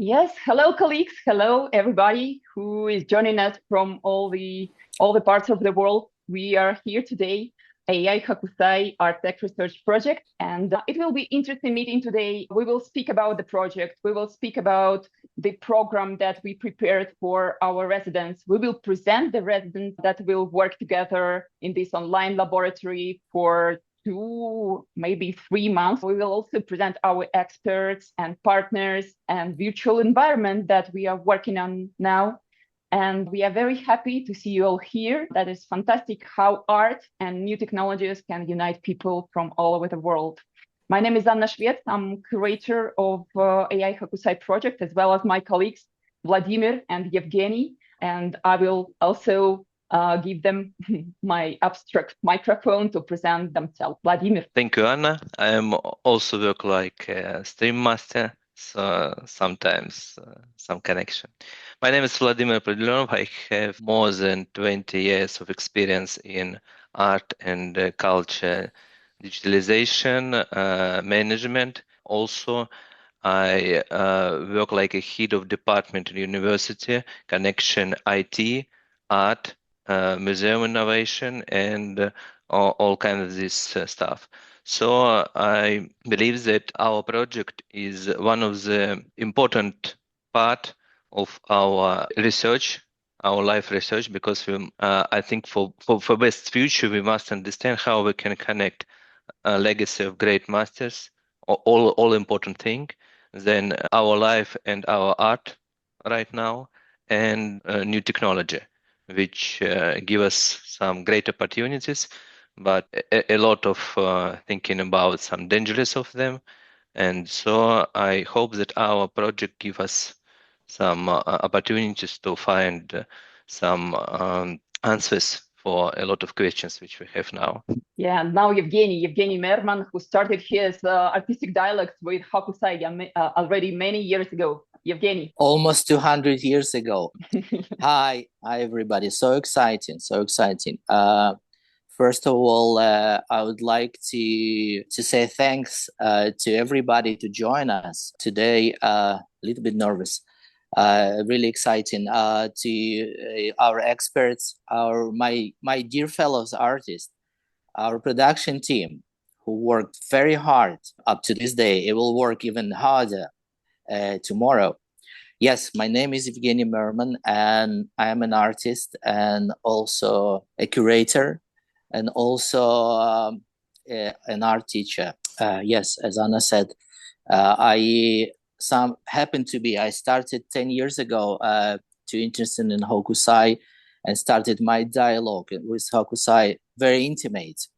Yes, hello colleagues, hello everybody who is joining us from all the parts of the world. We are here today, AI Hokusai ArtTech Research Project, and it will be interesting meeting today. We will speak about the project. We will speak about the program that we prepared for our residents. We will present the residents that will work together in this online laboratory for 2, maybe 3 months. We will also present our experts and partners and virtual environment that we are working on now. And we are very happy to see you all here. That is fantastic how art and new technologies can unite people from all over the world. My name is Anna Shvets. I'm curator of AI Hokusai project, as well as my colleagues, Vladimir and Evgeny. And I will also give them my abstract microphone to present themselves. Vladimir. Thank you, Anna. I am also work like a stream master, so sometimes some connection. My name is Vladimir Opredelenov. I have more than 20 years of experience in art and culture digitalization, management. Also, I work like a head of department in university, connection IT, art, museum innovation, and all kinds of this stuff. So I believe that our project is one of the important part of our research, our life research, because we, I think for best future, we must understand how we can connect a legacy of great masters, all important thing, then our life and our art right now, and new technology, which give us some great opportunities, but a lot of thinking about some dangers of them. And so I hope that our project give us some opportunities to find some answers for a lot of questions which we have now. Yeah, and now Evgeny Merman, who started his artistic dialogues with Hokusai already many years ago. Evgeny. Almost 200 years ago. Hi, everybody. So exciting, so exciting. First of all, I would like to say thanks to everybody to join us today. A little bit nervous. Really exciting to our experts, my dear fellows artists, our production team who worked very hard up to this day. It will work even harder tomorrow. Yes, my name is Evgeny Merman, and I am an artist and also a curator and also an art teacher. Yes, as Anna said, I started 10 years ago to interested in Hokusai and started my dialogue with Hokusai, very intimate.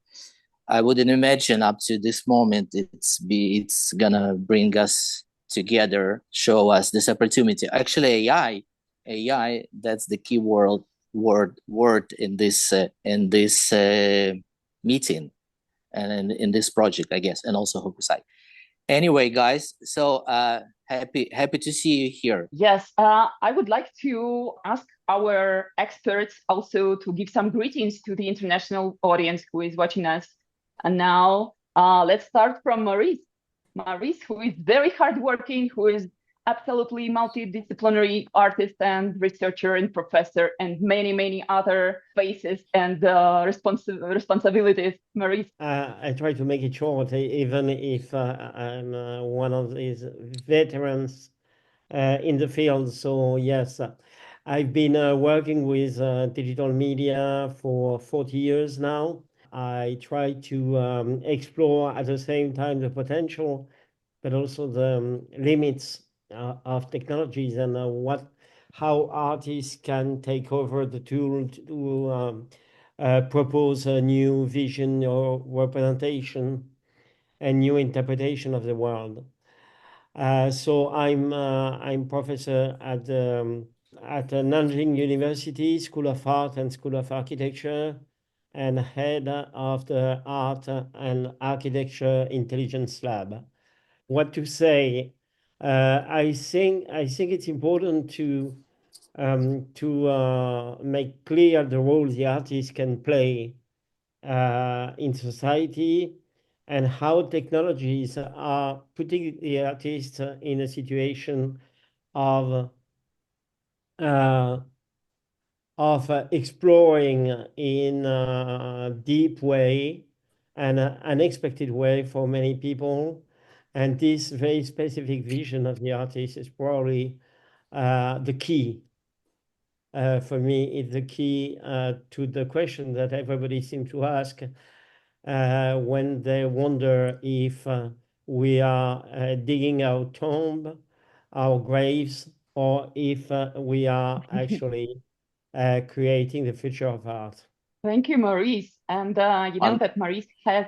I wouldn't imagine up to this moment it's gonna bring us together, show us this opportunity. Actually, AI, that's the key word in this meeting and in this project, I guess, and also Hokusai. Anyway, guys, so happy to see you here. Yes, I would like to ask our experts also to give some greetings to the international audience who is watching us. And now let's start from Maurice. Maurice, who is very hardworking, who is absolutely multidisciplinary artist and researcher and professor and many other faces and responsibilities. Maurice. I try to make it short, even if I'm one of these veterans in the field. So yes, I've been working with digital media for 40 years now. I try to explore at the same time the potential, but also the limits of technologies and how artists can take over the tool to propose a new vision or representation and new interpretation of the world. So I'm professor at Nanjing University School of Art and School of Architecture, and head of the Art and Architecture Intelligence Lab. What to say? I think it's important to make clear the role the artist can play in society, and how technologies are putting the artist in a situation of exploring in a deep way and an unexpected way for many people. And this very specific vision of the artist is probably the key. For me, it's the key to the question that everybody seems to ask when they wonder if we are digging our tomb, our graves, or if we are actually creating the future of art. Thank you, Maurice. And you know Um, that Maurice has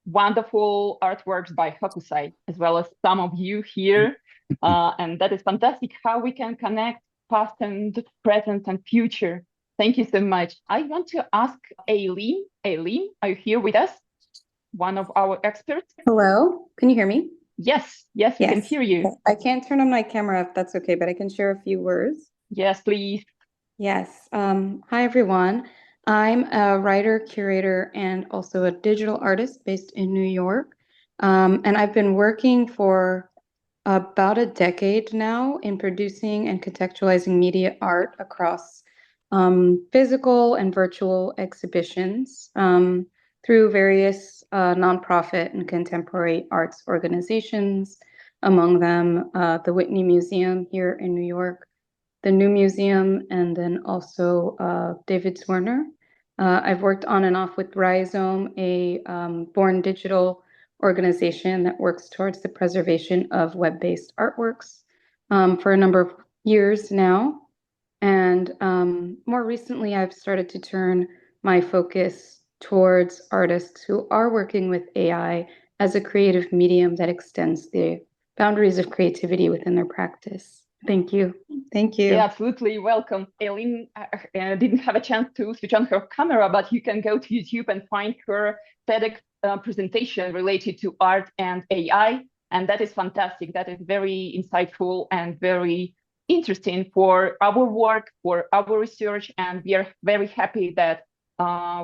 wonderful artworks by Hokusai, as well as some of you here. And that is fantastic how we can connect past and present and future. Thank you so much. I want to ask Eileen. Eileen, are you here with us? One of our experts? Hello, can you hear me? Yes, yes, we can hear you. I can't turn on my camera if that's okay, but I can share a few words. Yes, please. Yes. Hi, everyone. I'm a writer, curator, and also a digital artist based in New York. And I've been working for about a decade now in producing and contextualizing media art across physical and virtual exhibitions through various nonprofit and contemporary arts organizations, among them the Whitney Museum here in New York, the New Museum, and then also David Zwirner. I've worked on and off with Rhizome, a Born Digital organization that works towards the preservation of web-based artworks for a number of years now. And more recently, I've started to turn my focus towards artists who are working with AI as a creative medium that extends the boundaries of creativity within their practice. Thank you. Thank you. Yeah, absolutely. Welcome. Eileen didn't have a chance to switch on her camera, but you can go to YouTube and find her TEDx presentation related to art and AI. And that is fantastic. That is very insightful and very interesting for our work, for our research. And we are very happy that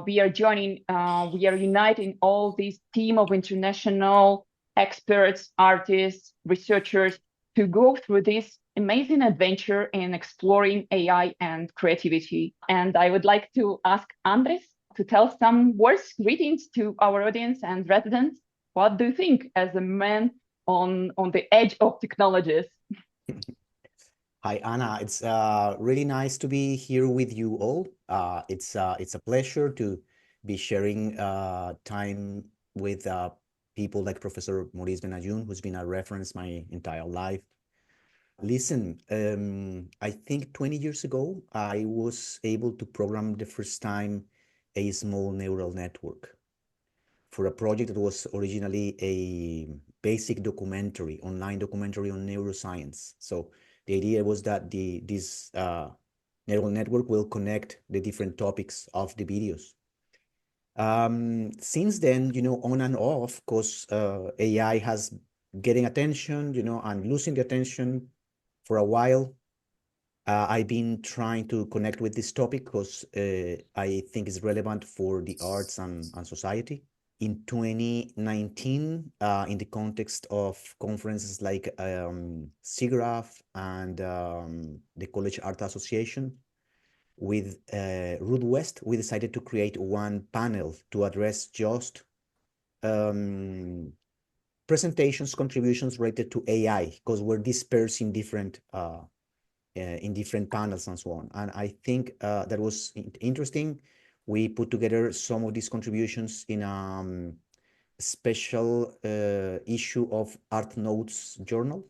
we are joining, we are uniting all this team of international experts, artists, researchers to go through this amazing adventure in exploring AI and creativity. And I would like to ask Andrés to tell some words, greetings to our audience and residents. What do you think as a man on the edge of technologies? Hi, Anna. It's really nice to be here with you all. It's a pleasure to be sharing time with people like Professor Maurice Benayoun, who's been a reference my entire life. Listen, I think 20 years ago, I was able to program the first time a small neural network for a project that was originally a basic documentary, online documentary on neuroscience. So the idea was that this neural network will connect the different topics of the videos. Since then, on and off, because AI has getting attention, and losing the attention for a while. I've been trying to connect with this topic because I think it's relevant for the arts and society. In 2019, in the context of conferences like SIGGRAPH and the College Art Association, with Ruth West, we decided to create one panel to address just presentations, contributions related to AI, because we're dispersed in different panels and so on. And I think that was interesting. We put together some of these contributions in a special issue of Art Notes journal.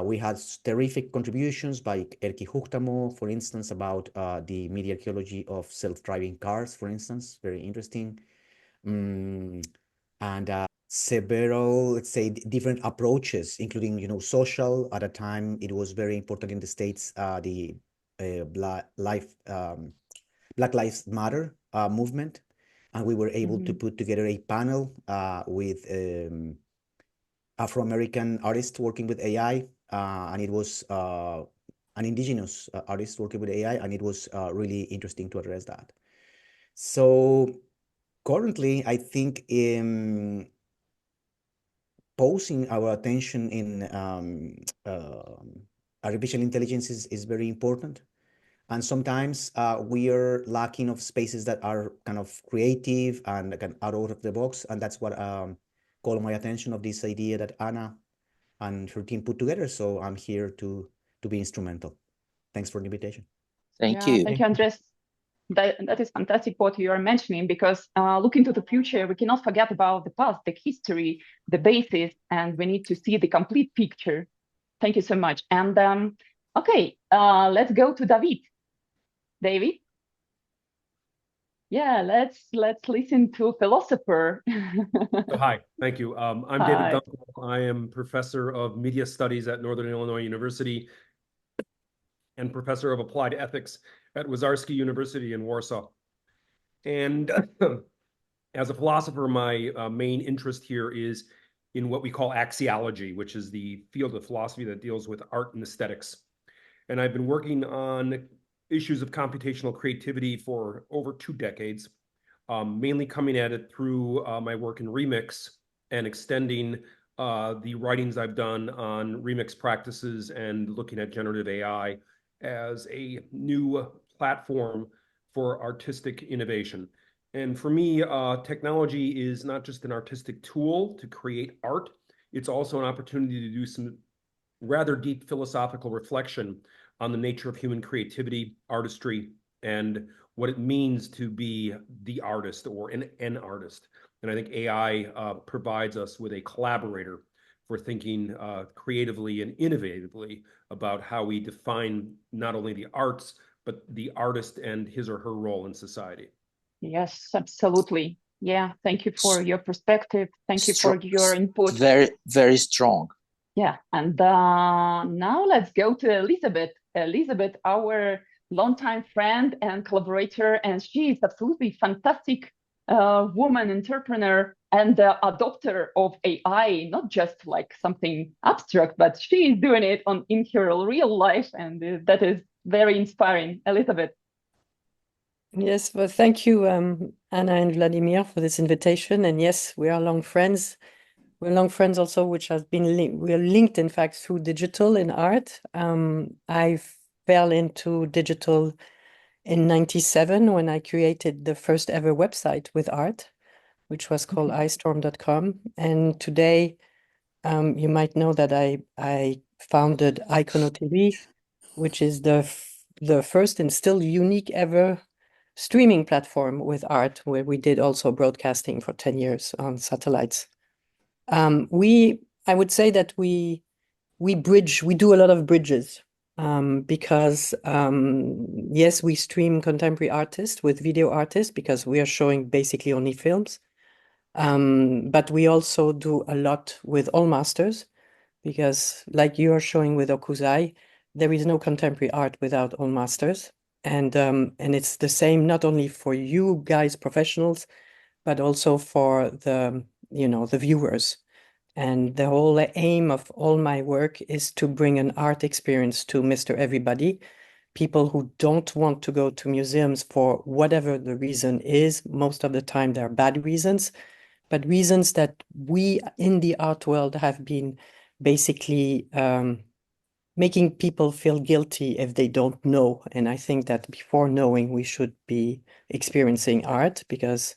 We had terrific contributions by Erkki Huhtamo, for instance, about the media archaeology of self-driving cars, for instance, very interesting. And several, let's say, different approaches, including, social. At a time, it was very important in the States, the Black Lives Matter movement. And we were able to put together a panel with Afro-American artists working with AI. And it was an indigenous artist working with AI. And it was really interesting to address that. So currently, I think posing our attention in artificial intelligence is very important. And sometimes we are lacking of spaces that are kind of creative and kind of out of the box. And that's what called my attention of this idea that Anna and her team put together. So I'm here to be instrumental. Thanks for the invitation. Thank you. Thank you, Andrés. That is fantastic what you are mentioning, because looking to the future, we cannot forget about the past, the history, the basis, and we need to see the complete picture. Thank you so much. And okay, let's go to David. David? Yeah, let's listen to a philosopher. Hi, thank you. I'm David Gunkel. I am professor of media studies at Northern Illinois University and professor of applied ethics at Wyszogrod University in Warsaw. And as a philosopher, my main interest here is in what we call axiology, which is the field of philosophy that deals with art and aesthetics. And I've been working on issues of computational creativity for over 2 decades, mainly coming at it through my work in remix and extending the writings I've done on remix practices and looking at generative AI as a new platform for artistic innovation. And for me, technology is not just an artistic tool to create art, it's also an opportunity to do some rather deep philosophical reflection on the nature of human creativity, artistry, and what it means to be the artist or an artist. And I think AI provides us with a collaborator for thinking creatively and innovatively about how we define not only the arts, but the artist and his or her role in society. Yes, absolutely. Yeah, thank you for your perspective. Thank you for your input. Very, very strong. Yeah, and now let's go to Elizabeth. Elizabeth, our longtime friend and collaborator, and she is absolutely fantastic woman, entrepreneur, and adopter of AI, not just like something abstract, but she is doing it in her real life, and that is very inspiring. Elizabeth. Yes, well, thank you, Anna and Vladimir, for this invitation. And yes, we are long friends. We're long friends also, which has been we are linked, in fact, through digital in art. I fell into digital in '97 when I created the first ever website with art, which was called istorm.com. And today, you might know that I founded Icono TV, which is the first and still unique ever streaming platform with art, where we did also broadcasting for 10 years on satellites. I would say that we do a lot of bridges, because yes, we stream contemporary artists with video artists because we are showing basically only films. But we also do a lot with all masters, because like you are showing with Hokusai, there is no contemporary art without all masters. And it's the same not only for you guys, professionals, but also for the viewers. And the whole aim of all my work is to bring an art experience to Mr. Everybody, people who don't want to go to museums for whatever the reason is. Most of the time, there are bad reasons, but reasons that we in the art world have been basically making people feel guilty if they don't know. And I think that before knowing, we should be experiencing art, because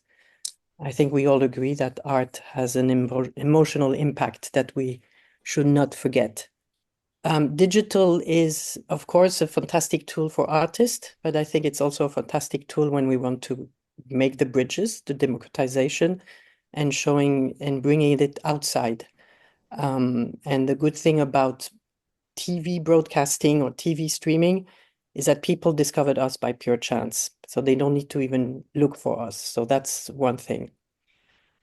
I think we all agree that art has an emotional impact that we should not forget. Digital is, of course, a fantastic tool for artists, but I think it's also a fantastic tool when we want to make the bridges, the democratization, and showing and bringing it outside. And the good thing about TV broadcasting or TV streaming is that people discovered us by pure chance. So they don't need to even look for us. So that's one thing.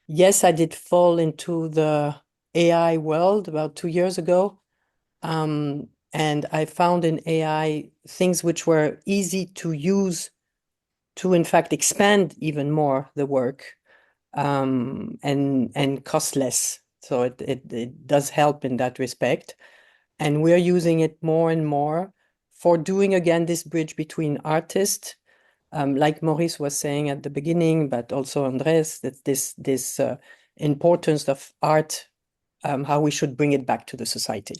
Yes, I did fall into the AI world about 2 years ago. And I found in AI things which were easy to use to, in fact, expand even more the work, and cost less. So it does help in that respect. And we're using it more and more for doing, again, this bridge between artists, like Maurice was saying at the beginning, but also Andrés, that this importance of art how we should bring it back to the society.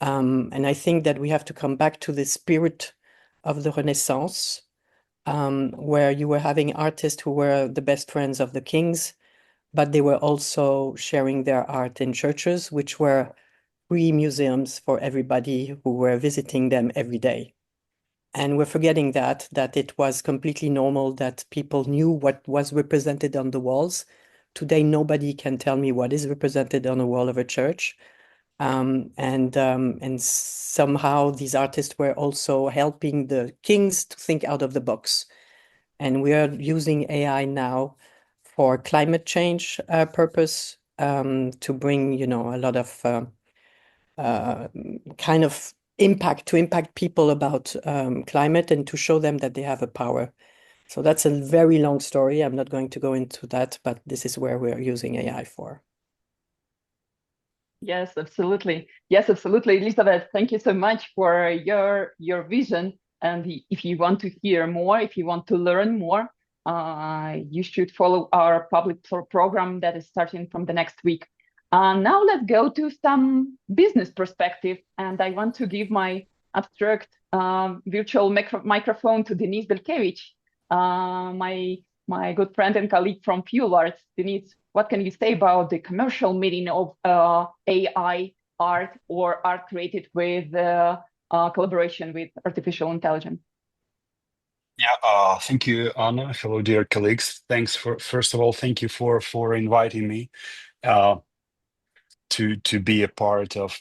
And I think that we have to come back to the spirit of the Renaissance, where you were having artists who were the best friends of the kings, but they were also sharing their art in churches, which were free museums for everybody who were visiting them every day. And we're forgetting that it was completely normal that people knew what was represented on the walls. Today, nobody can tell me what is represented on the wall of a church. And somehow these artists were also helping the kings to think out of the box. And we are using AI now for climate change purpose, to bring, a lot of kind of impact people about climate and to show them that they have a power. So that's a very long story. I'm not going to go into that, but this is where we're using AI for. Yes, absolutely. Yes, absolutely, Elizabeth. Thank you so much for your vision. And if you want to hear more, if you want to learn more, you should follow our public program that is starting from the next week. Now let's go to some business perspective. And I want to give my abstract virtual microphone to Denis Belkevich, my good friend and colleague from Fuel Arts. Denis, what can you say about the commercial meaning of AI art or art created with collaboration with artificial intelligence? Yeah, thank you, Anna. Hello, dear colleagues. Thanks first of all, thank you for inviting me to be a part of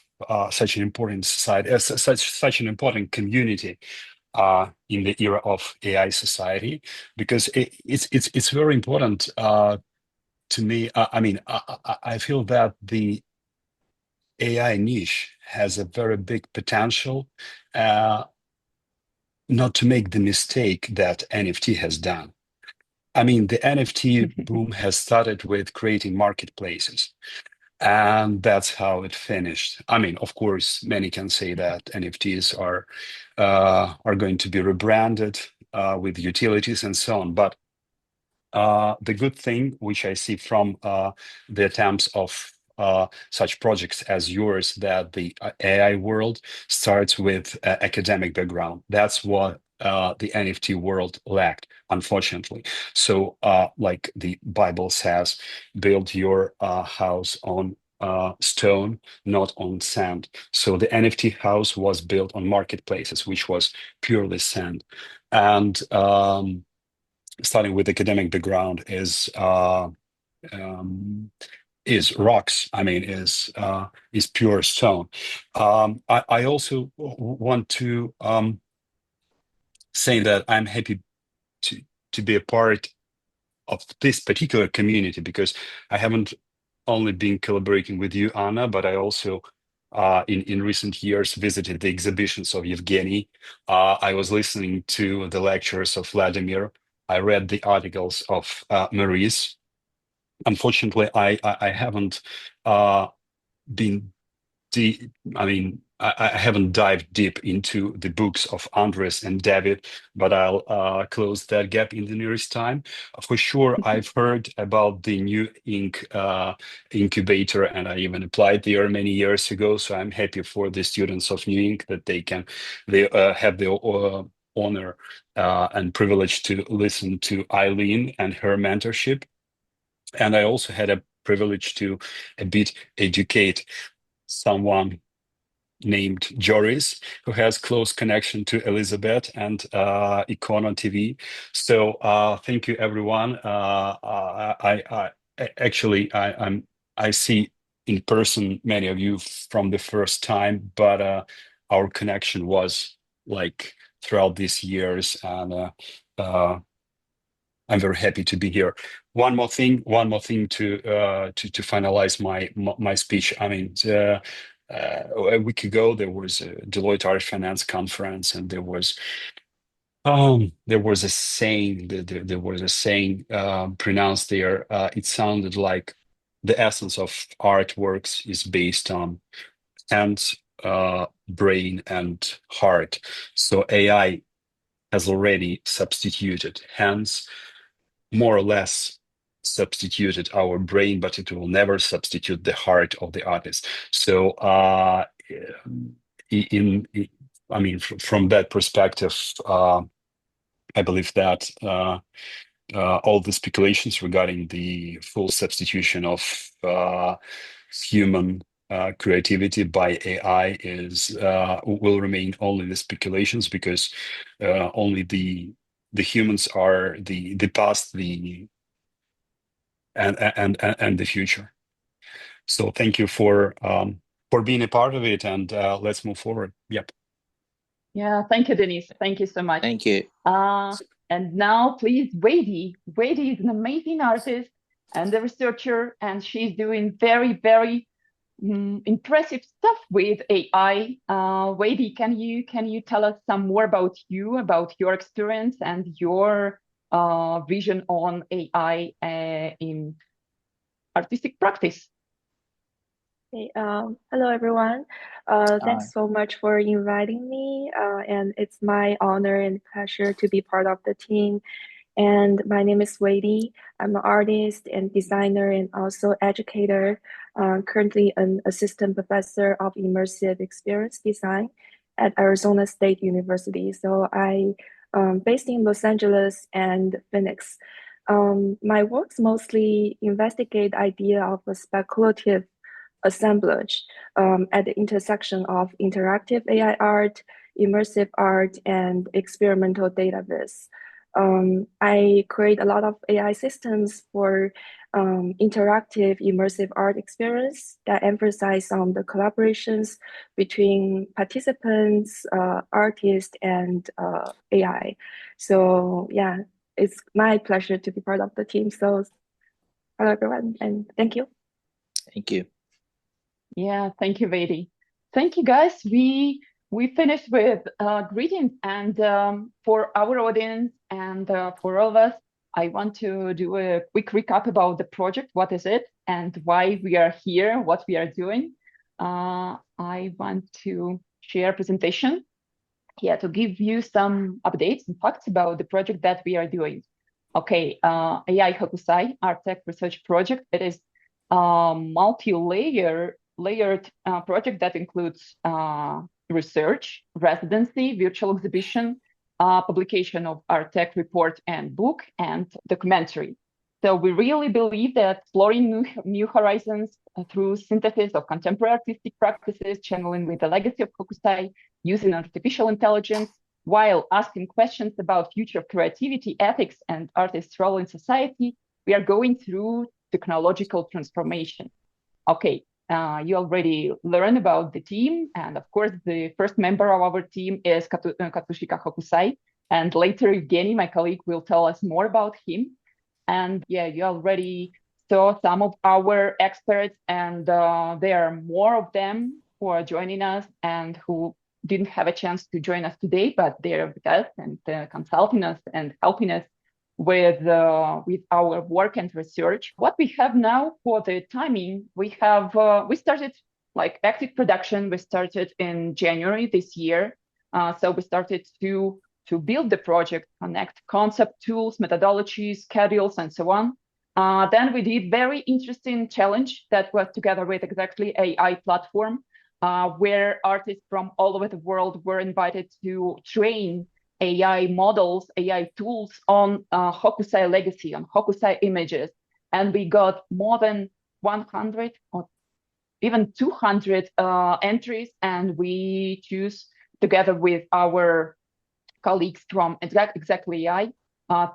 such an important society, such an important community in the era of AI society, because it's very important to me. I feel that the AI niche has a very big potential, not to make the mistake that NFT has done. I mean, the NFT boom has started with creating marketplaces, and that's how it finished. I mean, of course, many can say that NFTs are going to be rebranded with utilities and so on. But the good thing, which I see from the attempts of such projects as yours, that the AI world starts with academic background. That's what the NFT world lacked, unfortunately. So, like the Bible says, build your house on stone, not on sand. So the NFT house was built on marketplaces, which was purely sand. And starting with academic background is rocks. I mean, is pure stone. I also want to say that I'm happy to be a part of this particular community, because I haven't only been collaborating with you, Anna, but I also in recent years visited the exhibitions of Evgeny. I was listening to the lectures of Vladimir. I read the articles of Maurice. Unfortunately, I haven't been I haven't dived deep into the books of Andrés and David, but I'll close that gap in the nearest time. For sure, I've heard about the New Ink incubator, and I even applied there many years ago. So I'm happy for the students of New Ink that they have the honor and privilege to listen to Eileen and her mentorship. And I also had a privilege to a bit educate someone named Joris, who has close connection to Elizabeth and Icon TV. So thank you, everyone. I see in person many of you from the first time, but our connection was like throughout these years, and I'm very happy to be here. One more thing to finalize my speech. I mean, a week ago there was a Deloitte Irish Finance Conference, and there was a saying. There was a saying pronounced there. It sounded like the essence of artworks is based on hands, brain, and heart. So AI has already substituted hands, more or less substituted our brain, but it will never substitute the heart of the artist. So from that perspective, I believe that all the speculations regarding the full substitution of human creativity by AI will remain only the speculations, because only the humans are the past, and the future. So thank you for being a part of it, and let's move forward. Yep. Yeah, thank you, Denis. Thank you so much. Thank you. And now, please, Weidi. Weidi is an amazing artist and a researcher, and she's doing very, very impressive stuff with AI. Weidi, can you tell us some more about you, about your experience and your vision on AI in artistic practice? Hey, hello everyone. Thanks so much for inviting me, and it's my honor and pleasure to be part of the team. And my name is Weidi. I'm an artist and designer and also educator, currently an assistant professor of immersive experience design at Arizona State University. So I based in Los Angeles and Phoenix. My works mostly investigate the idea of a speculative assemblage at the intersection of interactive AI art, immersive art, and experimental database. I create a lot of AI systems for interactive immersive art experience that emphasize on the collaborations between participants, artists, and AI. So yeah, it's my pleasure to be part of the team. So hello everyone, and thank you. Thank you. Yeah, thank you, Weidi. Thank you, guys. We finished with greetings, and for our audience and for all of us, I want to do a quick recap about the project. What is it, and why we are here? What we are doing? I want to share a presentation here to give you some updates and facts about the project that we are doing. Okay, AI Hokusai ArtTech Research Project. It is a multi-layered project that includes research, residency, virtual exhibition, publication of ArtTech report and book, and documentary. So we really believe that exploring new horizons through synthesis of contemporary artistic practices, channeling with the legacy of Hokusai, using artificial intelligence, while asking questions about future of creativity, ethics, and artists' role in society, we are going through technological transformation. Okay, you already learned about the team, and of course, the first member of our team is Katsushika Hokusai, and later Evgeny, my colleague, will tell us more about him. And yeah, you already saw some of our experts, and there are more of them who are joining us and who didn't have a chance to join us today, but they're with us and consulting us and helping us with our work and research. What we have now for the timing, we started like active production. We started in January this year. So we started to build the project, connect concept, tools, methodologies, schedules, and so on. Then we did very interesting challenge that was together with exactly AI platform, where artists from all over the world were invited to train AI models, AI tools on Hokusai legacy, on Hokusai images. And we got more than 100 or even 200 entries, and we choose together with our colleagues from Exactly AI,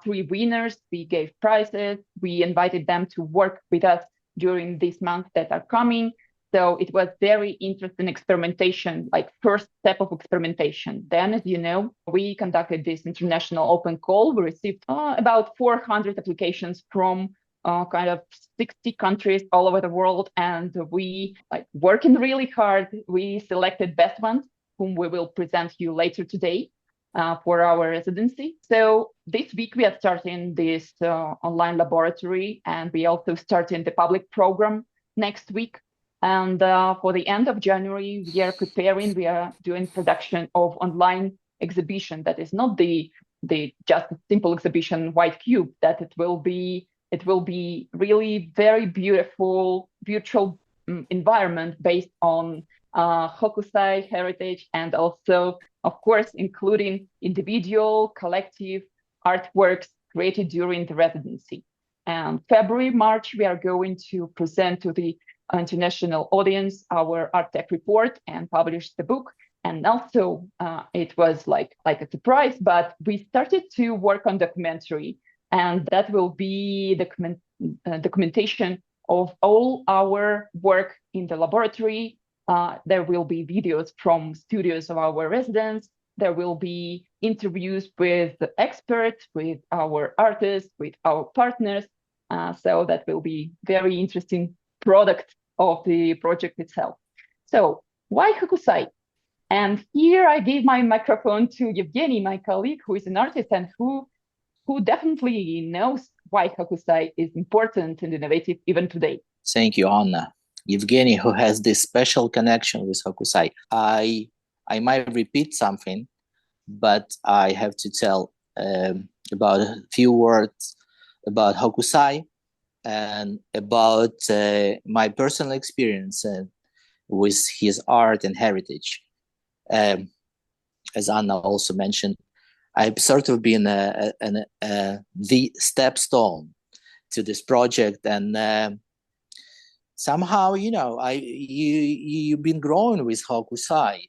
3 winners. We gave prizes. We invited them to work with us during this month that are coming. So it was very interesting experimentation, like first step of experimentation. Then, as you know, we conducted this international open call. We received about 400 applications from kind of 60 countries all over the world. And we working really hard. We selected best ones, whom we will present you later today for our residency. So this week we are starting this online laboratory, and we also starting the public program next week. And for the end of January, we are doing production of online exhibition that is not the just a simple exhibition white cube, that it will be it will be really very beautiful virtual environment based on Hokusai heritage, and also, of course, including individual, collective artworks created during the residency. And February, March, we are going to present to the international audience our ArtTech report and publish the book. And also, it was like a surprise, but we started to work on documentary, and that will be documentation of all our work in the laboratory. There will be videos from studios of our residents. There will be interviews with the experts, with our artists, with our partners. So that will be very interesting product of the project itself. So why Hokusai? And here I gave my microphone to Evgeny, my colleague, who is an artist and who definitely knows why Hokusai is important and innovative even today. Thank you, Anna. Evgeny, who has this special connection with Hokusai. I might repeat something, but I have to tell about a few words about Hokusai and about my personal experience with his art and heritage. As Anna also mentioned, I've sort of been the stepstone to this project, and somehow, you know, you've been growing with Hokusai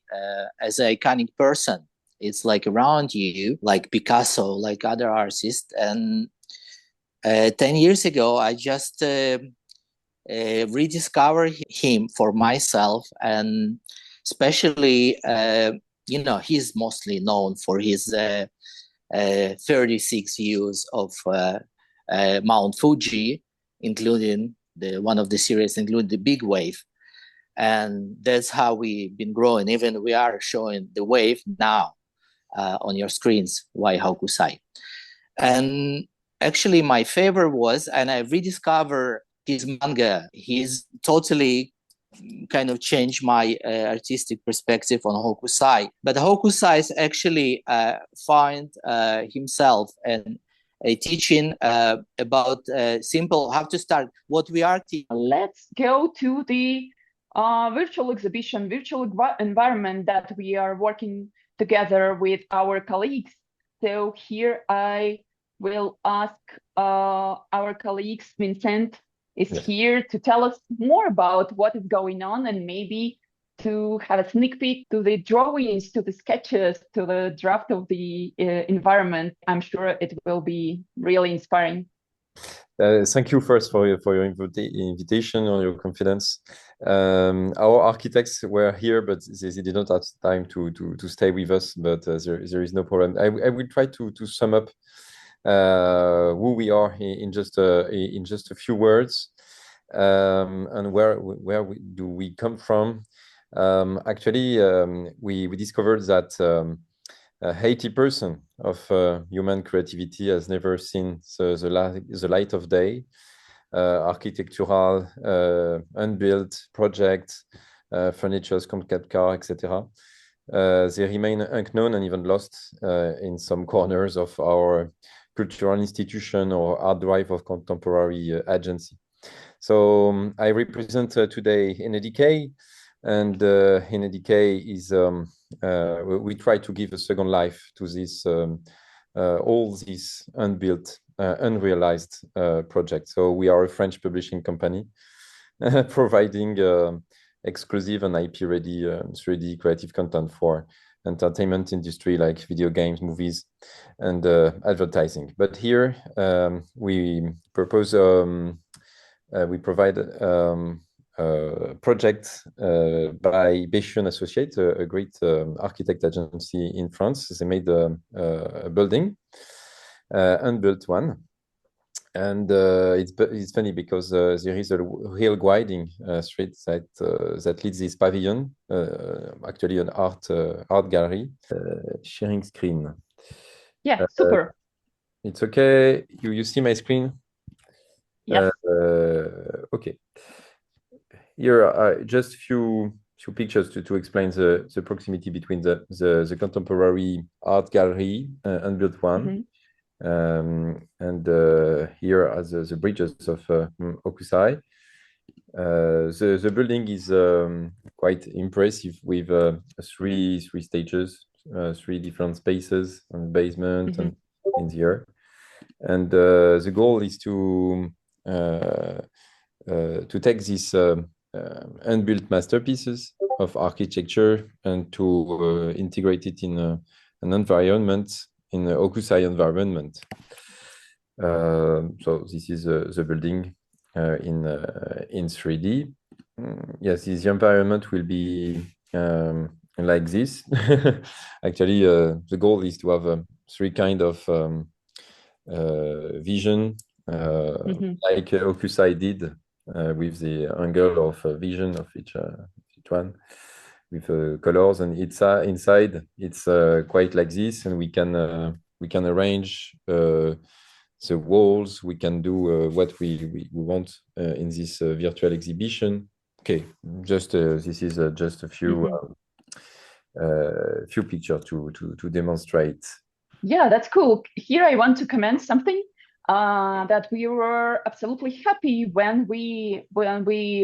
as an iconic person. It's like around you, like Picasso, like other artists. And 10 years ago, I just rediscovered him for myself, and especially, you know, he's mostly known for his 36 views of Mount Fuji, including one of the series, including the big wave. And that's how we've been growing. Even we are showing the wave now on your screens, why Hokusai. And actually my favorite was, and I rediscovered his manga. He's totally kind of changed my artistic perspective on Hokusai. But Hokusai is actually find himself and a teaching about simple how to start what we are teaching. Let's go to the virtual exhibition, virtual environment that we are working together with our colleagues. So here I will ask our colleagues, Vincent is here to tell us more about what is going on, and maybe to have a sneak peek to the drawings, to the sketches, to the draft of the environment. I'm sure it will be really inspiring. Thank you first for your invitation and your confidence. Our architects were here, but they did not have time to stay with us, but there is no problem. I will try to sum up who we are in just a few words, and where do we come from. Actually, we discovered that 80% of human creativity has never seen the light of day. Architectural, unbuilt projects, furnitures, concept car, etc. They remain unknown and even lost in some corners of our cultural institution or art drive of contemporary agency. So I represent today NADK, and NADK is we try to give a second life to this all these unbuilt, unrealized projects. So we are a French publishing company providing exclusive and IP-ready 3D creative content for entertainment industry like video games, movies, and advertising. But here we propose we provide project by Benayoun Associates, a great architect agency in France. They made a building, unbuilt one. And it's funny because there is a real winding street that leads this pavilion, actually an art gallery. Sharing screen. Yeah, super. It's okay. You see my screen? Yes. Okay. Here are just a few pictures to explain the proximity between the contemporary art gallery, unbuilt one, and here are the bridges of Hokusai. The building is quite impressive with three stages, 3 different spaces, and basement and in here. And the goal is to take these unbuilt masterpieces of architecture and to integrate it in an environment, in a Hokusai environment. So this is the building in 3D. Yes, this environment will be like this. Actually, the goal is to have 3 kind of vision, like Hokusai did with the angle of vision of each one, with colors, and it's inside. It's quite like this, and we can arrange the walls. We can do what we want in this virtual exhibition. Okay, just this is just a few few pictures to demonstrate. Yeah, that's cool. Here I want to comment something that we were absolutely happy when we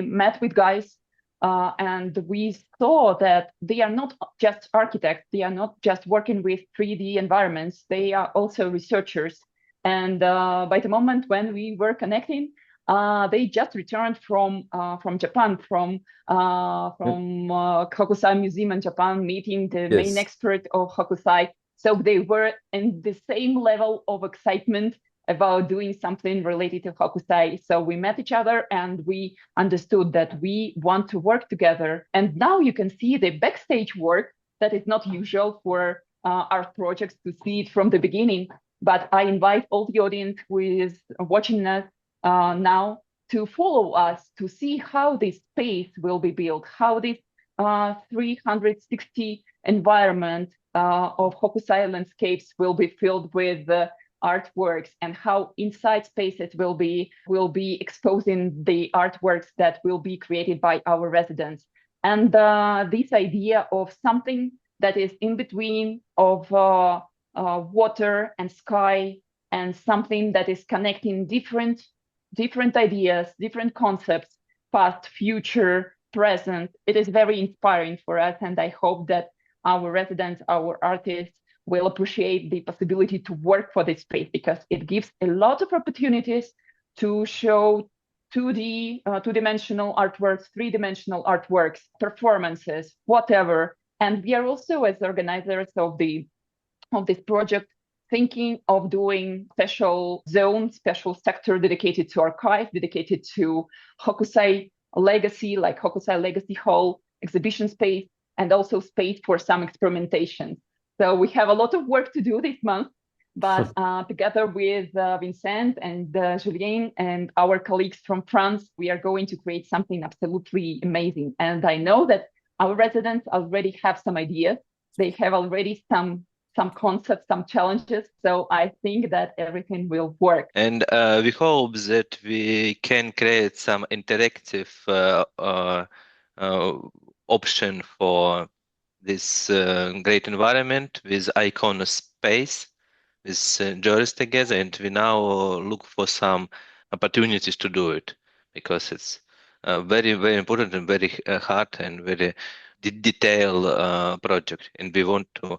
met with guys and we saw that they are not just architects, they are not just working with 3D environments, they are also researchers. And by the moment when we were connecting, they just returned from Japan, from Hokusai Museum in Japan, meeting the main expert of Hokusai. So they were in the same level of excitement about doing something related to Hokusai. So we met each other and we understood that we want to work together. And now you can see the backstage work that is not usual for art projects to see it from the beginning. But I invite all the audience who is watching us now to follow us to see how this space will be built, how this 360 environment of Hokusai landscapes will be filled with artworks, and how inside spaces will be exposing the artworks that will be created by our residents. And this idea of something that is in between of water and sky, and something that is connecting different ideas, different concepts, past, future, present. It is very inspiring for us, and I hope that our residents, our artists, will appreciate the possibility to work for this space, because it gives a lot of opportunities to show 2D, two-dimensional artworks, three-dimensional artworks, performances, whatever. And we are also, as organizers of this project, thinking of doing special zone, special sector dedicated to archive, dedicated to Hokusai legacy, like Hokusai Legacy Hall, exhibition space, and also space for some experimentation. So we have a lot of work to do this month, but together with Vincent and Julien and our colleagues from France, we are going to create something absolutely amazing. And I know that our residents already have some ideas. They have already some concepts, some challenges. So I think that everything will work. And we hope that we can create some interactive option for this great environment with icon space, with jurors together, and we now look for some opportunities to do it, because it's very, very important and very hard and very detailed project, and we want to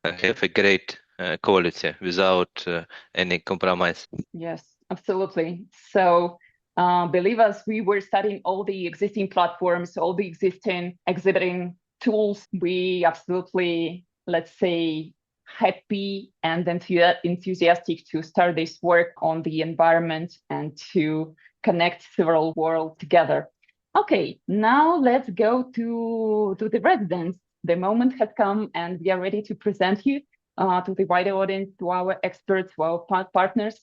have a great quality without any compromise. Yes, absolutely. So believe us, we were studying all the existing platforms, all the existing exhibiting tools. We absolutely, let's say, happy and enthusiastic to start this work on the environment and to connect several worlds together. Okay, now let's go to the residents. The moment has come and we are ready to present you to the wider audience, to our experts, to our partners.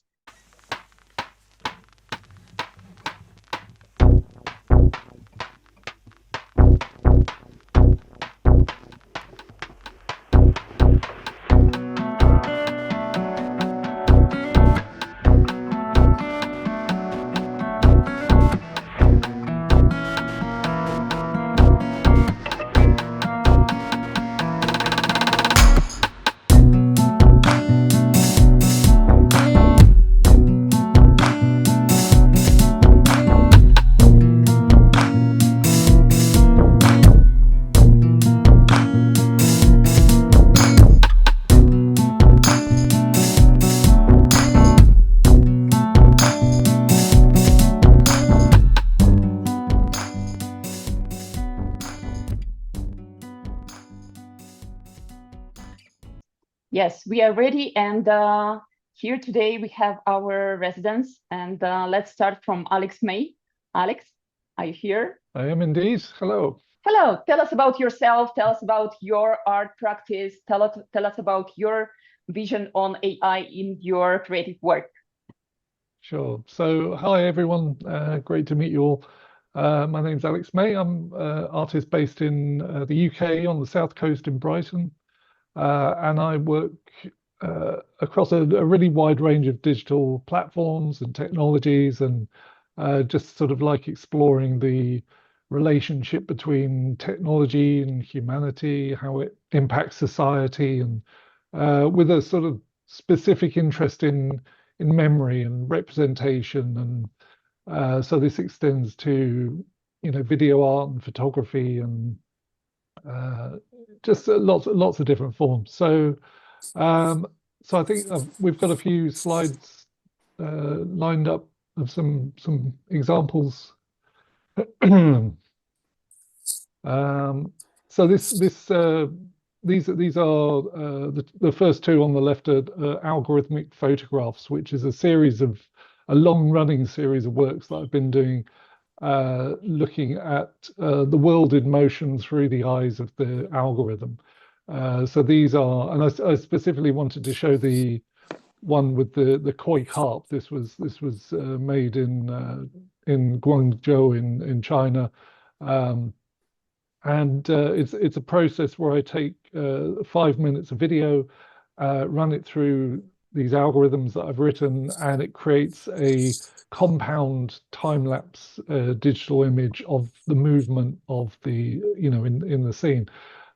Yes, we are ready. And here today we have our residents. And let's start from Alex May. Alex, are you here? I am indeed. Hello. Hello. Tell us about yourself. Tell us about your art practice. Tell us about your vision on AI in your creative work. Sure. So, hi everyone. Great to meet you all. My name's Alex May. I'm an artist based in the UK on the south coast in Brighton. And I work across a really wide range of digital platforms and technologies, and just sort of like exploring the relationship between technology and humanity, how it impacts society, and with a sort of specific interest in memory and representation. And so this extends to, video art and photography and just lots of different forms. So I think we've got a few slides lined up of some examples. So these are the first two on the left are algorithmic photographs, which is a long-running series of works that I've been doing, looking at the world in motion through the eyes of the algorithm. So these are, and I specifically wanted to show the one with the koi carp. This was made in Guangzhou in China, and it's a process where I take 5 minutes of video, run it through these algorithms that I've written, and it creates a compound time-lapse digital image of the movement of the in the scene.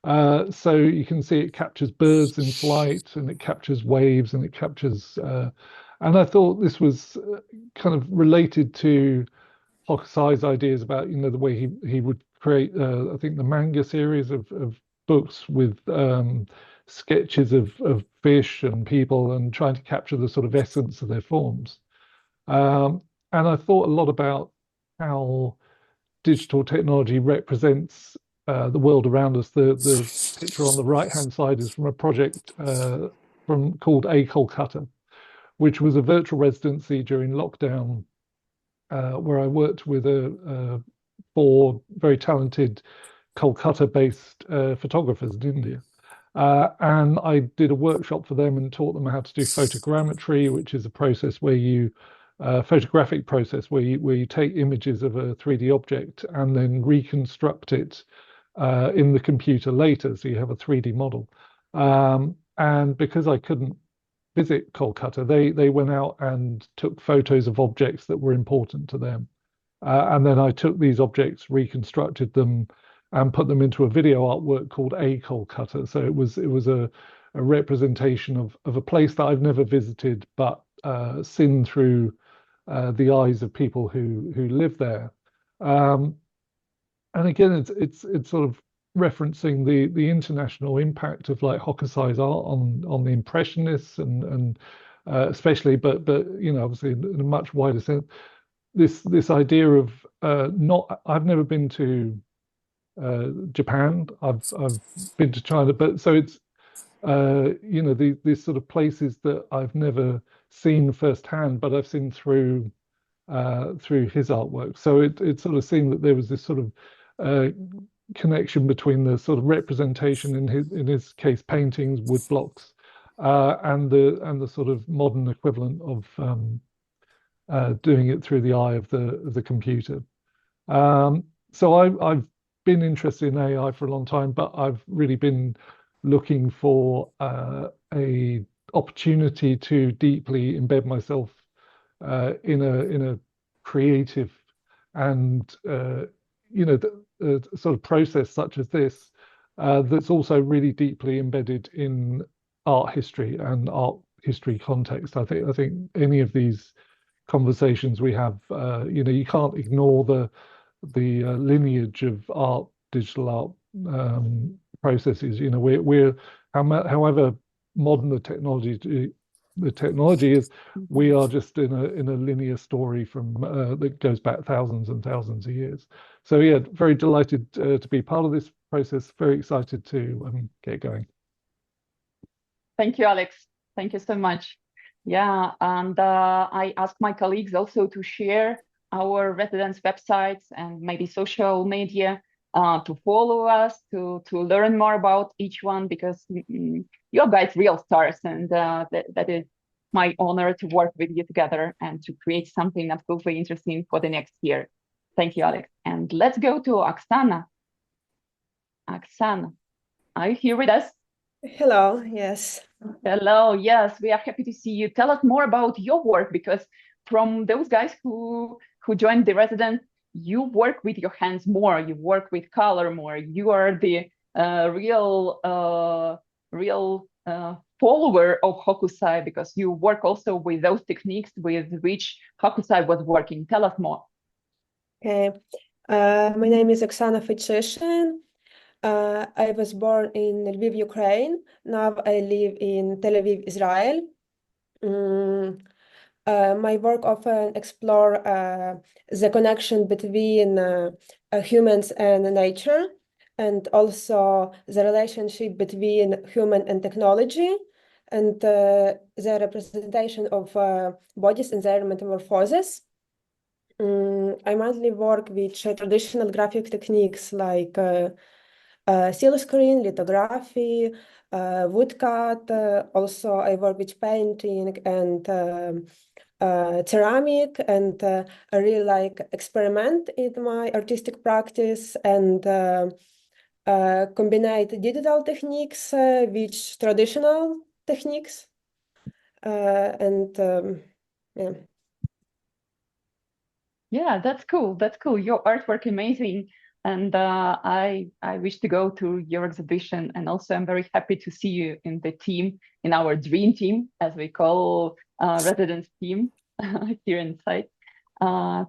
So you can see it captures birds in flight, and it captures waves, and it captures and I thought this was kind of related to Hokusai's ideas about the way he would create I think the manga series of books with sketches of fish and people, and trying to capture the sort of essence of their forms. And I thought a lot about how digital technology represents the world around us. The picture on the right-hand side is from a project called A Kolkata, which was a virtual residency during lockdown, where I worked with 4 very talented Kolkata-based photographers in India. And I did a workshop for them and taught them how to do photogrammetry, which is a process where photographic process where you take images of a 3D object and then reconstruct it in the computer later, so you have a 3D model. And because I couldn't visit Kolkata, they went out and took photos of objects that were important to them. And then I took these objects, reconstructed them, and put them into a video artwork called A Kolkata. So it was a representation of a place that I've never visited, but seen through the eyes of people who live there. And again, it's sort of referencing the international impact of like Hokusai's art on the Impressionists and especially, but obviously in a much wider sense, this idea of I've never been to Japan. I've been to China, but so it's these sort of places that I've never seen firsthand, but I've seen through his artwork. So it sort of seemed that there was this sort of connection between the sort of representation in his case paintings, wood blocks, and the sort of modern equivalent of doing it through the eye of the computer. So I've been interested in AI for a long time, but I've really been looking for a opportunity to deeply embed myself in a creative and sort of process such as this, that's also really deeply embedded in art history and art history context. I think any of these conversations we have, you can't ignore the lineage of art, digital art processes. We're however modern the technology is, we are just in a linear story from that goes back thousands and thousands of years. So yeah, very delighted to be part of this process. Very excited to get going. Thank you, Alex. Thank you so much. Yeah, and I asked my colleagues also to share our residence websites and maybe social media to follow us, to learn more about each one, because you're guys real stars, and that is my honor to work with you together and to create something absolutely interesting for the next year. Thank you, Alex. And let's go to Oksana. Oksana, are you here with us? Hello, yes. Hello, yes, we are happy to see you. Tell us more about your work, because from those guys who joined the residence, you work with your hands more, you work with color more. You are the real follower of Hokusai, because you work also with those techniques with which Hokusai was working. Tell us more. Okay, my name is Oksana Fedchyshyn. I was born in Lviv, Ukraine. Now I live in Tel Aviv, Israel. My work often explore the connection between humans and nature, and also the relationship between human and technology, and the representation of bodies and their metamorphosis. I mostly work with traditional graphic techniques like silkscreen, lithography, woodcut. Also, I work with painting and ceramic, and I really like experiment in my artistic practice and combine digital techniques with traditional techniques. Yeah. Yeah, that's cool. That's cool. Your artwork amazing. And I wish to go to your exhibition. And also, I'm very happy to see you in the team, in our dream team, as we call residence team here inside.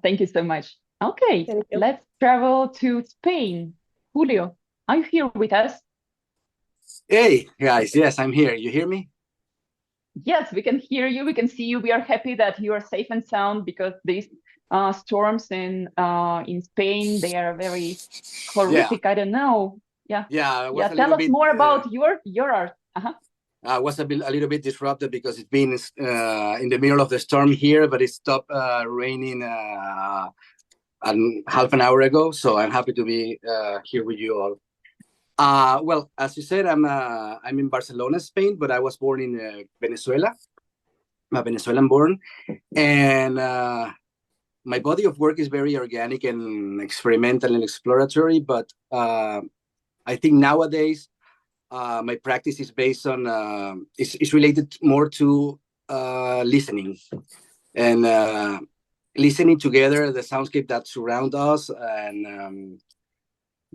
Thank you so much. Okay, let's travel to Spain. Julio, are you here with us? Hey, guys. Yes, I'm here. You hear me? Yes, we can hear you. We can see you. We are happy that you are safe and sound, because these storms in Spain, they are very horrific. Yeah. I don't know. Yeah. Yeah. Tell us more about your art. I was a little bit disrupted because it's been in the middle of the storm here, but it stopped raining half an hour ago. So I'm happy to be here with you all. Well, as you said, I'm in Barcelona, Spain, but I was born in Venezuela. I'm a Venezuelan born, and my body of work is very organic and experimental and exploratory. But I think nowadays my practice is based on it's related more to listening and listening together the soundscape that surround us, and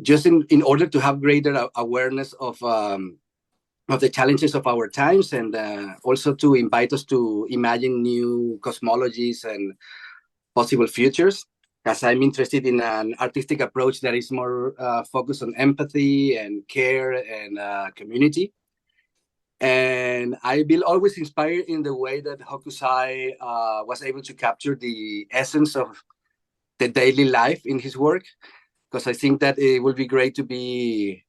just in order to have greater awareness of the challenges of our times, and also to invite us to imagine new cosmologies and possible futures, as I'm interested in an artistic approach that is more focused on empathy and care and community. And I've been always inspired in the way that Hokusai was able to capture the essence of the daily life in his work, because I think that it would be great to be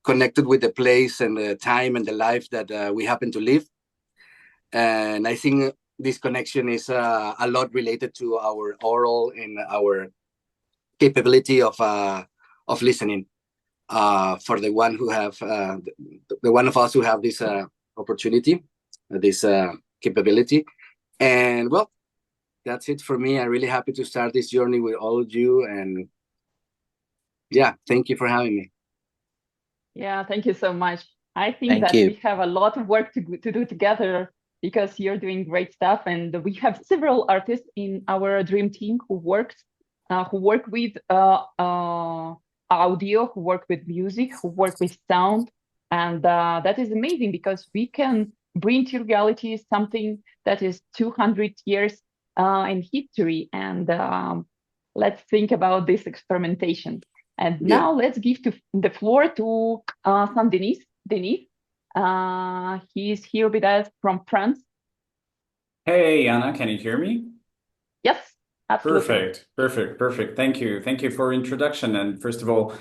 connected with the place and the time and the life that we happen to live. And I think this connection is a lot related to our oral and our capability of listening for the one who have the one of us who have this opportunity, this capability. And well, that's it for me. I'm really happy to start this journey with all of you, and yeah, thank you for having me. Yeah, thank you so much. I think that we have a lot of work to do together, because you're doing great stuff, and we have several artists in our dream team who work with audio, who work with music, who work with sound, and that is amazing, because we can bring to reality something that is 200 years in history, and let's think about this experimentation. And now let's give the floor to some Denis. Denis, he's here with us from France. Hey, Anna, can you hear me? Yes, absolutely. Perfect. Thank you for introduction. And first of all,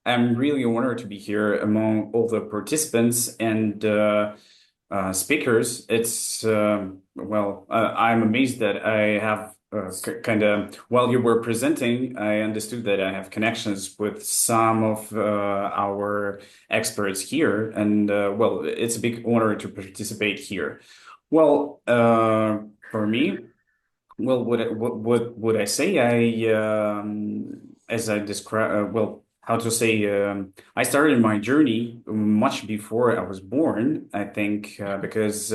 I'm really honored to be here among all the participants and speakers. It's I'm amazed that I have while you were presenting, I understood that I have connections with some of our experts here, and it's a big honor to participate here. Well, for me, well, what would I say? As I describe, how to say? I started my journey much before I was born. I think because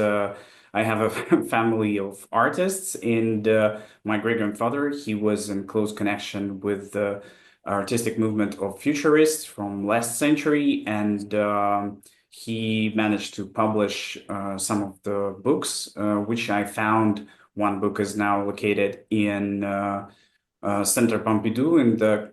I have a family of artists, and my great-grandfather, he was in close connection with the artistic movement of futurists from last century, and he managed to publish some of the books, which I found. One book is now located in Center Pompidou in the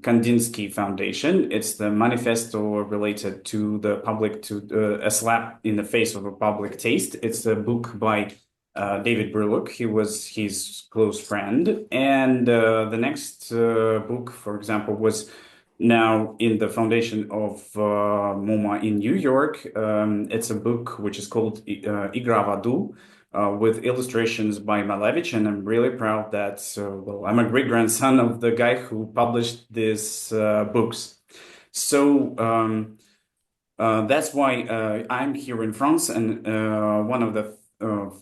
Kandinsky Foundation. It's the manifesto related to the public, to a slap in the face of a public taste. It's a book by David Burluck. He was his close friend. And the next book, for example, was now in the foundation of MoMA in New York. It's a book which is called Igra v adu, with illustrations by Malevich, and I'm really proud that I'm a great-grandson of the guy who published these books. So that's why I'm here in France, and one of the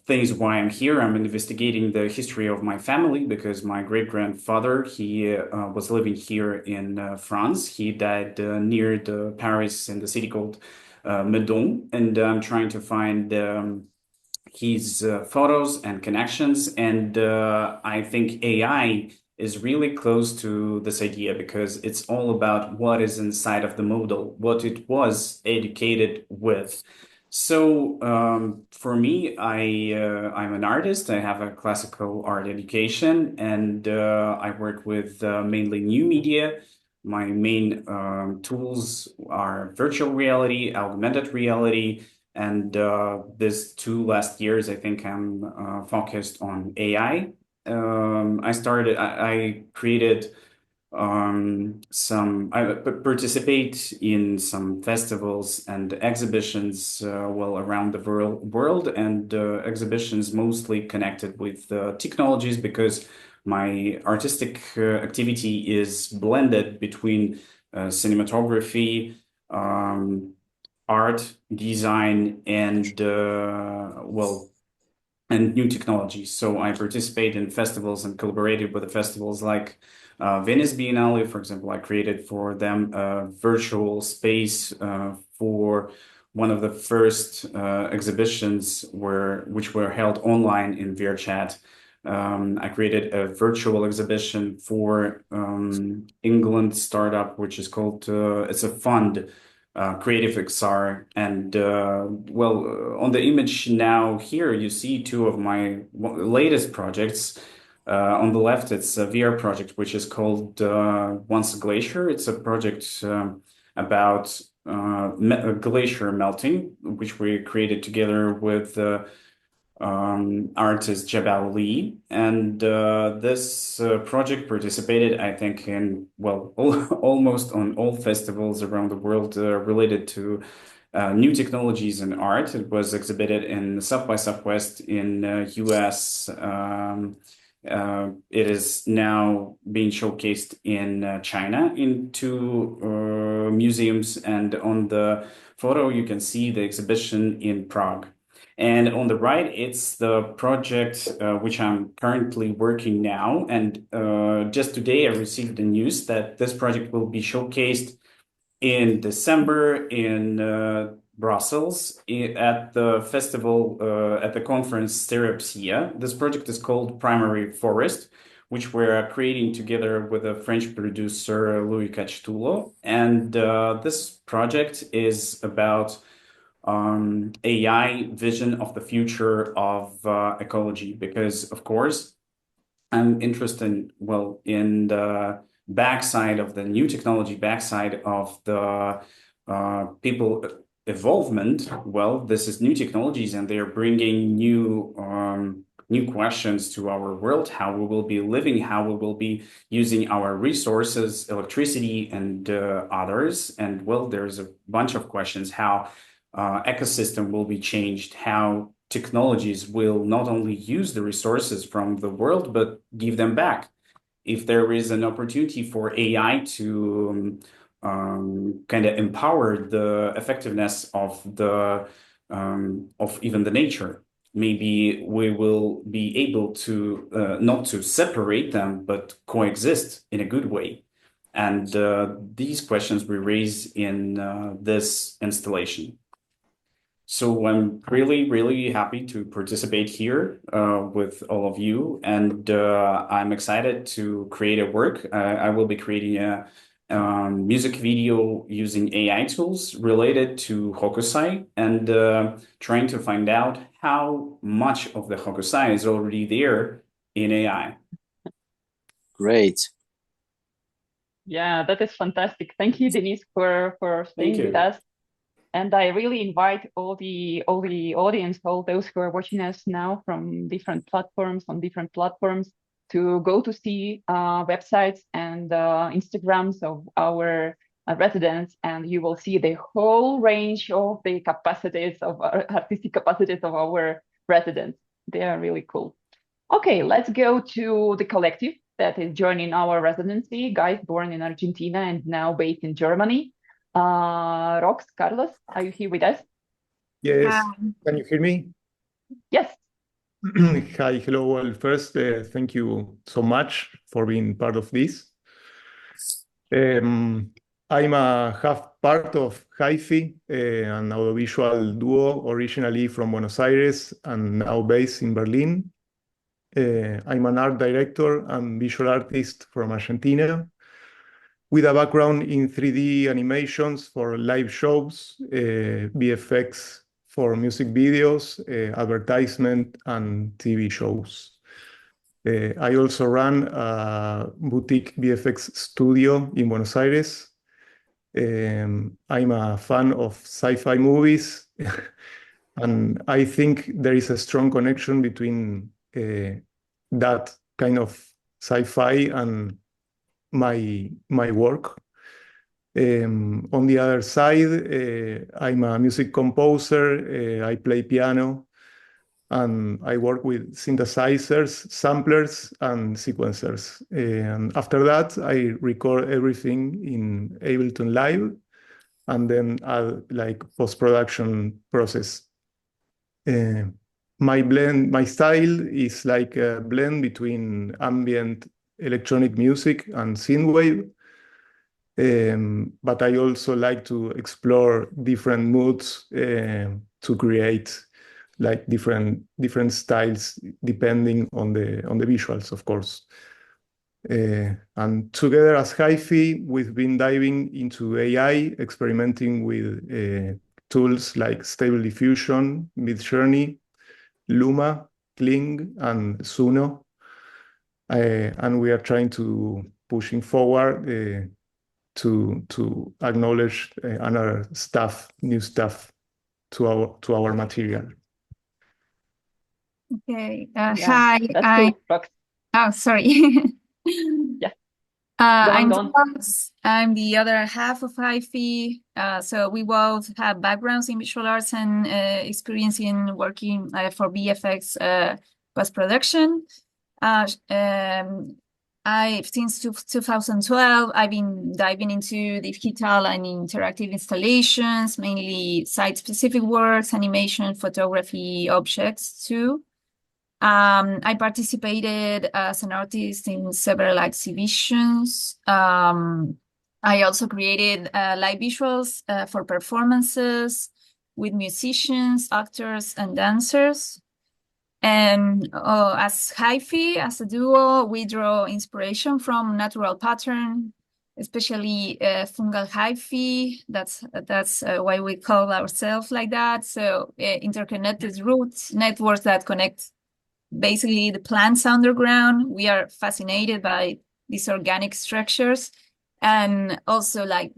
things why I'm here, I'm investigating the history of my family, because my great-grandfather, he was living here in France. He died near Paris in the city called Meudon, and I'm trying to find his photos and connections, and I think AI is really close to this idea, because it's all about what is inside of the model, what it was educated with. So for me, I'm an artist. I have a classical art education, and I work with mainly new media. My main tools are virtual reality, augmented reality, and these 2 last years, I think I'm focused on AI. I created I participate in some festivals and exhibitions around the world, and exhibitions mostly connected with technologies, because my artistic activity is blended between cinematography, art, design, and and new technologies. So I participate in festivals and collaborated with the festivals like Venice Biennale, for example. I created for them a virtual space for one of the first exhibitions which were held online in VRChat. I created a virtual exhibition for England startup, which is called, it's a fund, Creative XR, and on the image now here you see 2 of my latest projects. On the left, it's a VR project which is called Once a Glacier. It's a project about glacier melting, which we created together with artist Jabal Lee, and this project participated, I think, in almost on all festivals around the world related to new technologies in art. It was exhibited in South by Southwest in US. It is now being showcased in China in 2 museums, and on the photo you can see the exhibition in Prague. And on the right, it's the project which I'm currently working now. And just today, I received the news that this project will be showcased in December in Brussels at the festival, at the conference Stereopsia. This project is called Primary Forest, which we're creating together with a French producer, Louis Cachetoulo. And this project is about AI vision of the future of ecology, because of course I'm interested in the backside of the new technology, backside of the people evolvement. This is new technologies, and they're bringing new new questions to our world, how we will be living, how we will be using our resources, electricity, and others. And well, there's a bunch of questions, how ecosystem will be changed, how technologies will not only use the resources from the world, but give them back. If there is an opportunity for AI to kind of empower the effectiveness of the of even the nature, maybe we will be able to not to separate them, but coexist in a good way. And these questions we raise in this installation. So I'm really, really happy to participate here with all of you, and I'm excited to create a work. I will be creating a music video using AI tools related to Hokusai, and trying to find out how much of the Hokusai is already there in AI. Great. Yeah, that is fantastic. Thank you, Denis, for staying with us. And I really invite all the audience, all those who are watching us now from different platforms, to go to see websites and Instagrams of our residents, and you will see the whole range of the capacities of artistic capacities of our residents. They are really cool. Okay, let's go to the collective that is joining our residency, guys born in Argentina and now based in Germany. Rox, Carlos, are you here with us? Yes. Can you hear me? Yes. Hi, hello. Well, first, thank you so much for being part of this. I'm a half part of HYPHAE, an audiovisual duo originally from Buenos Aires and now based in Berlin. I'm an art director and visual artist from Argentina, with a background in 3D animations for live shows, VFX for music videos, advertisement, and TV shows. I also run a boutique VFX studio in Buenos Aires. I'm a fan of sci-fi movies, and I think there is a strong connection between that kind of sci-fi and my work. On the other side, I'm a music composer. I play piano, and I work with synthesizers, samplers, and sequencers. And after that, I record everything in Ableton Live, and then add like post-production process. My style is like a blend between ambient electronic music and synthwave, but I also like to explore different moods to create like different styles depending on the visuals, of course. And together as HYPHAE, we've been diving into AI, experimenting with tools like Stable Diffusion, Midjourney, Luma, Kling, and Suno. And we are trying to pushing forward to acknowledge another stuff, new stuff to our material. Okay. Yeah, Hi. Cool. Oh, sorry. Yeah. I'm Go on. Rox. I'm the other half of HYPHAE. So we both have backgrounds in visual arts and experience in working for VFX post-production. Since 2012, I've been diving into digital and interactive installations, mainly site-specific works, animation, photography, objects too. I participated as an artist in several exhibitions. I also created live visuals for performances with musicians, actors, and dancers. And as HYPHAE, as a duo, we draw inspiration from natural pattern, especially fungal HYPHAE. That's why we call ourselves like that. So interconnected roots, networks that connect basically the plants underground. We are fascinated by these organic structures, and also like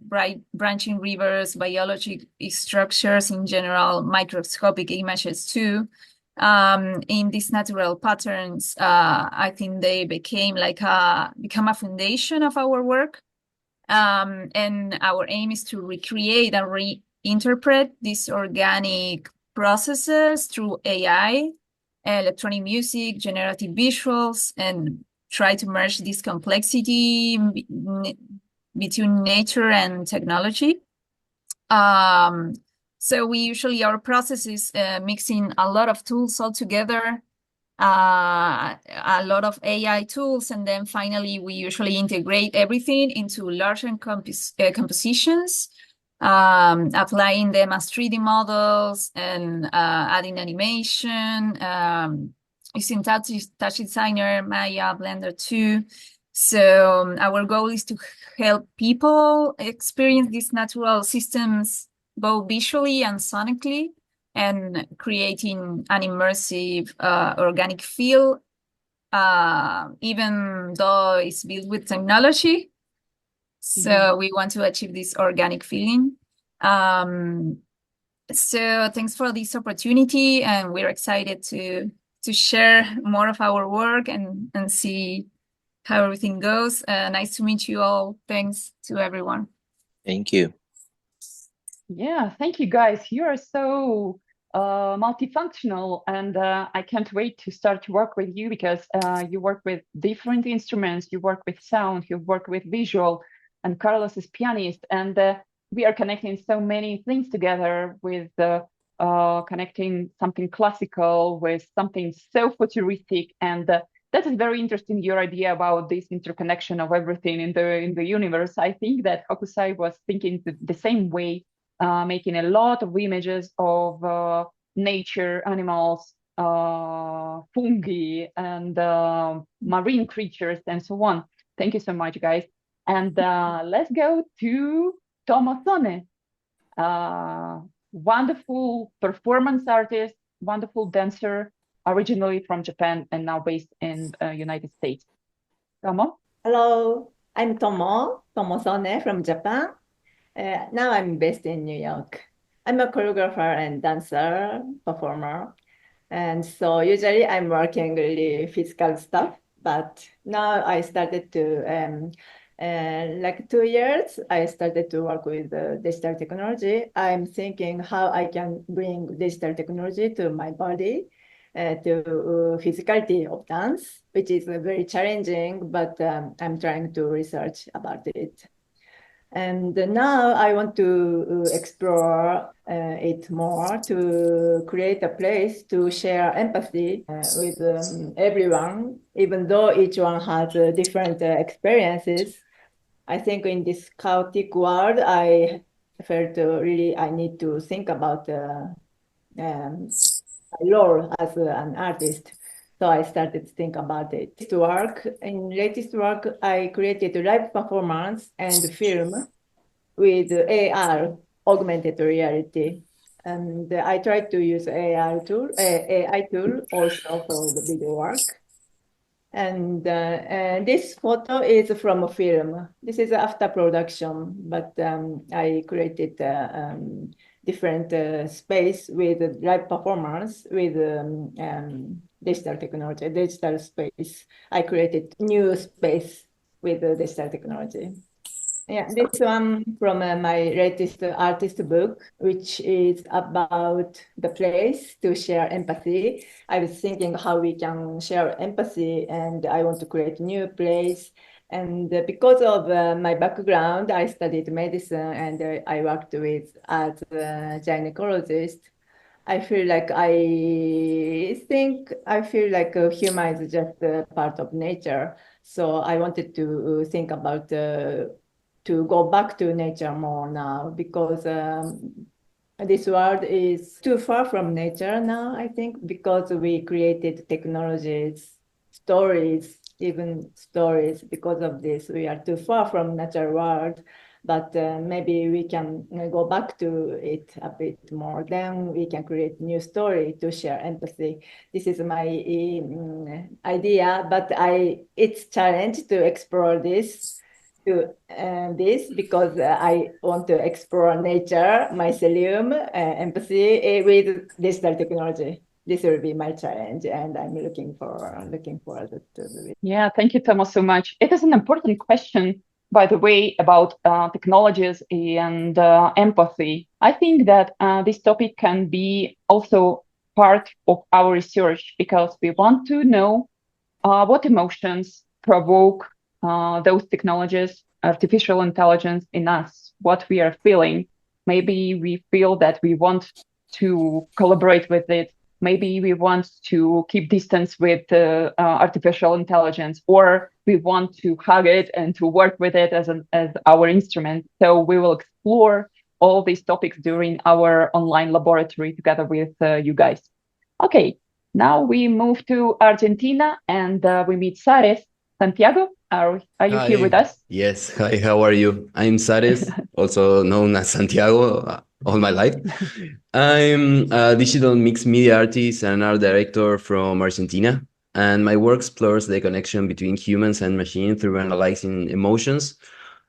branching rivers, biologic structures in general, microscopic images too. in these natural patterns, I think they become a foundation of our work. And our aim is to recreate and reinterpret these organic processes through AI, electronic music, generative visuals, and try to merge this complexity between nature and technology. So our process is mixing a lot of tools all together, a lot of AI tools, and then finally we usually integrate everything into larger compositions, applying them as 3D models and adding animation, using Touch Designer, Maya, Blender 2. So our goal is to help people experience these natural systems both visually and sonically, and creating an immersive organic feel, even though it's built with technology. So we want to achieve this organic feeling. So thanks for this opportunity, and we're excited to share more of our work and see how everything goes. Nice to meet you all. Thanks to everyone. Thank you. Yeah, thank you guys. You are so multifunctional, and I can't wait to start to work with you, because you work with different instruments, you work with sound, you work with visual, and Carlos is pianist, and we are connecting so many things together with connecting something classical with something so futuristic, and that is very interesting, your idea about this interconnection of everything in the universe. I think that Hokusai was thinking the same way, making a lot of images of nature, animals, fungi, and marine creatures, and so on. Thank you so much, guys. And let's go to Tomo Sone, wonderful performance artist, wonderful dancer, originally from Japan and now based in United States. Tomo? Hello, I'm Tomo Sone from Japan. Now I'm based in New York. I'm a choreographer and dancer, performer. And so usually I'm working really physical stuff, but now I started to, like 2 years, I started to work with digital technology. I'm thinking how I can bring digital technology to my body, to physicality of dance, which is very challenging, but I'm trying to research about it. And now I want to explore it more, to create a place to share empathy with everyone, even though each one has different experiences. I think in this chaotic world, I felt really I need to think about my role as an artist. So I started to think about it. In latest work, I created a live performance and film with AR, augmented reality. And I tried to use AI tool also for the video work. And this photo is from a film. This is after production, but I created different space with live performance with digital technology, digital space. I created new space with digital technology. Yeah, this one from my latest artist book, which is about the place to share empathy. I was thinking how we can share empathy, and I want to create a new place. And because of my background, I studied medicine and I worked as a gynecologist. I feel like a human is just a part of nature. So I wanted to think about to go back to nature more now, because this world is too far from nature now, I think, because we created technologies, even stories. Because of this, we are too far from natural world. But maybe we can go back to it a bit more. Then we can create new story to share empathy. This is my idea, but it's challenge to explore this because I want to explore nature, mycelium, empathy with digital technology. this will be my challenge, and I'm looking forward to it. Yeah, thank you, Tomo, so much. It is an important question, by the way, about technologies and empathy. I think that this topic can be also part of our research because we want to know what emotions provoke those technologies, artificial intelligence in us, what we are feeling. Maybe we feel that we want to collaborate with it. Maybe we want to keep distance with artificial intelligence, or we want to hug it and to work with it as our instrument. So we will explore all these topics during our online laboratory together with you guys. Okay, now we move to Argentina and we meet SARES. Santiago, are you here with us? Yes. Hi, how are you? I'm SARES, also known as Santiago all my life. I'm a digital mixed media artist and art director from Argentina, and my work explores the connection between humans and machines through analyzing emotions,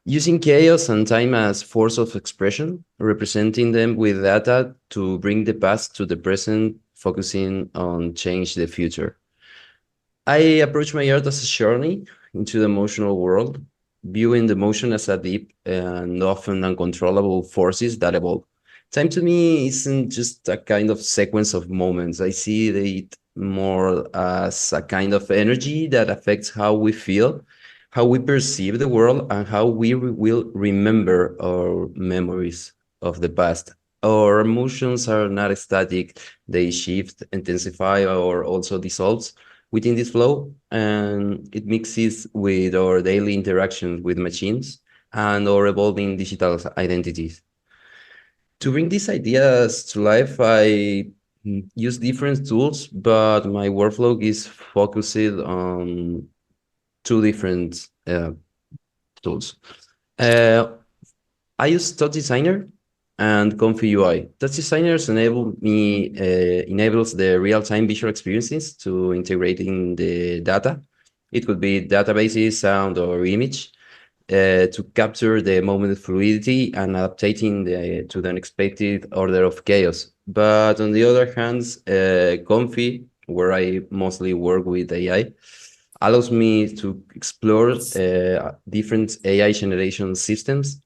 using chaos and time as force of expression, representing them with data to bring the past to the present, focusing on change the future. I approach my art as a journey into the emotional world, viewing the emotion as a deep and often uncontrollable forces that evolve. Time to me isn't just a kind of sequence of moments. I see it more as a kind of energy that affects how we feel, how we perceive the world, and how we will remember our memories of the past. Our emotions are not static. They shift, intensify, or also dissolve within this flow, and it mixes with our daily interactions with machines and our evolving digital identities. To bring these ideas to life, I use different tools, but my workflow is focused on two different tools. I use Touch Designer and Comfy UI. Touch Designers enables the real-time visual experiences to integrating the data. It could be databases, sound, or image to capture the moment fluidity and adapting to the unexpected order of chaos. But on the other hand, Comfy, where I mostly work with AI, allows me to explore different AI generation systems,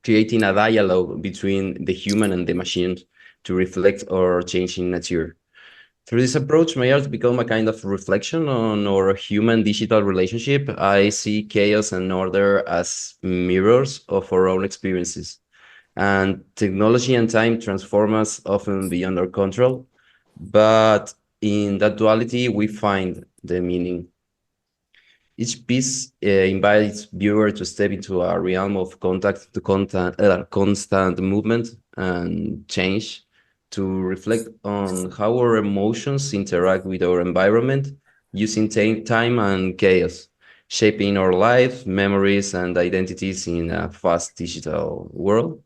creating a dialogue between the human and the machine to reflect our changing nature. Through this approach, my art becomes a kind of reflection on our human-digital relationship. I see chaos and order as mirrors of our own experiences. And technology and time transform us often beyond our control. But in that duality, we find the meaning. Each piece invites viewer to step into a realm of constant movement and change, to reflect on how our emotions interact with our environment, using time and chaos, shaping our lives, memories, and identities in a fast digital world.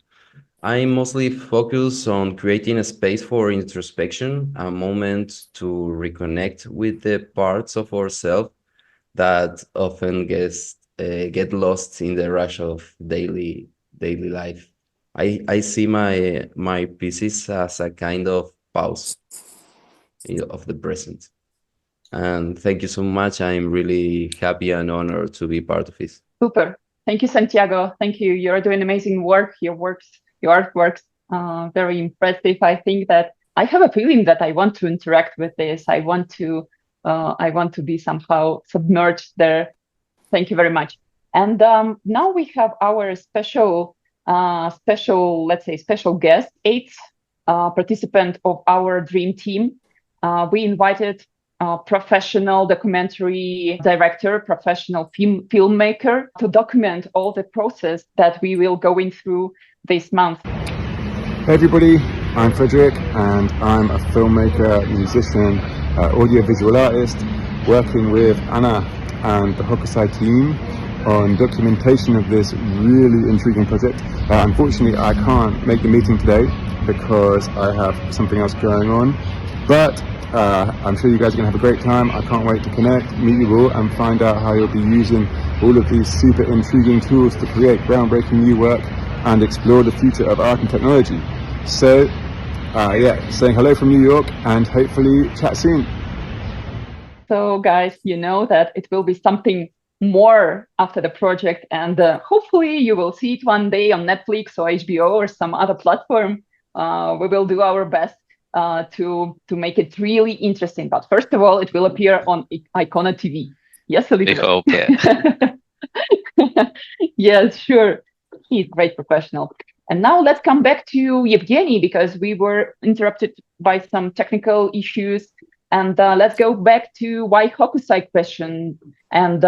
I mostly focus on creating a space for introspection, a moment to reconnect with the parts of ourselves that often get lost in the rush of daily life. I see my pieces as a kind of pause of the present. And thank you so much. I'm really happy and honored to be part of this. Super. Thank you, Santiago. Thank you. You're doing amazing work. Your artworks, very impressive. I think that I have a feeling that I want to interact with this. I want to be somehow submerged there. Thank you very much. And now we have our special guest, eighth participant of our dream team. We invited a professional documentary director, professional filmmaker to document all the process that we will going through this month. Hey everybody, I'm Frederick and I'm a filmmaker, musician, audiovisual artist working with Anna and the Hokusai team on documentation of this really intriguing project. Unfortunately, I can't make the meeting today because I have something else going on, but I'm sure you guys are going to have a great time. I can't wait to connect, meet you all, and find out how you'll be using all of these super intriguing tools to create groundbreaking new work and explore the future of art and technology. So yeah, saying hello from New York and hopefully chat soon. So guys, you know that it will be something more after the project, and hopefully you will see it one day on Netflix or HBO or some other platform. We will do our best to make it really interesting. But first of all, it will appear on Icona TV. Yes, We hope, yeah. Yes, sure. He's a great professional. And now let's come back to Evgeny, because we were interrupted by some technical issues. And let's go back to why Hokusai question and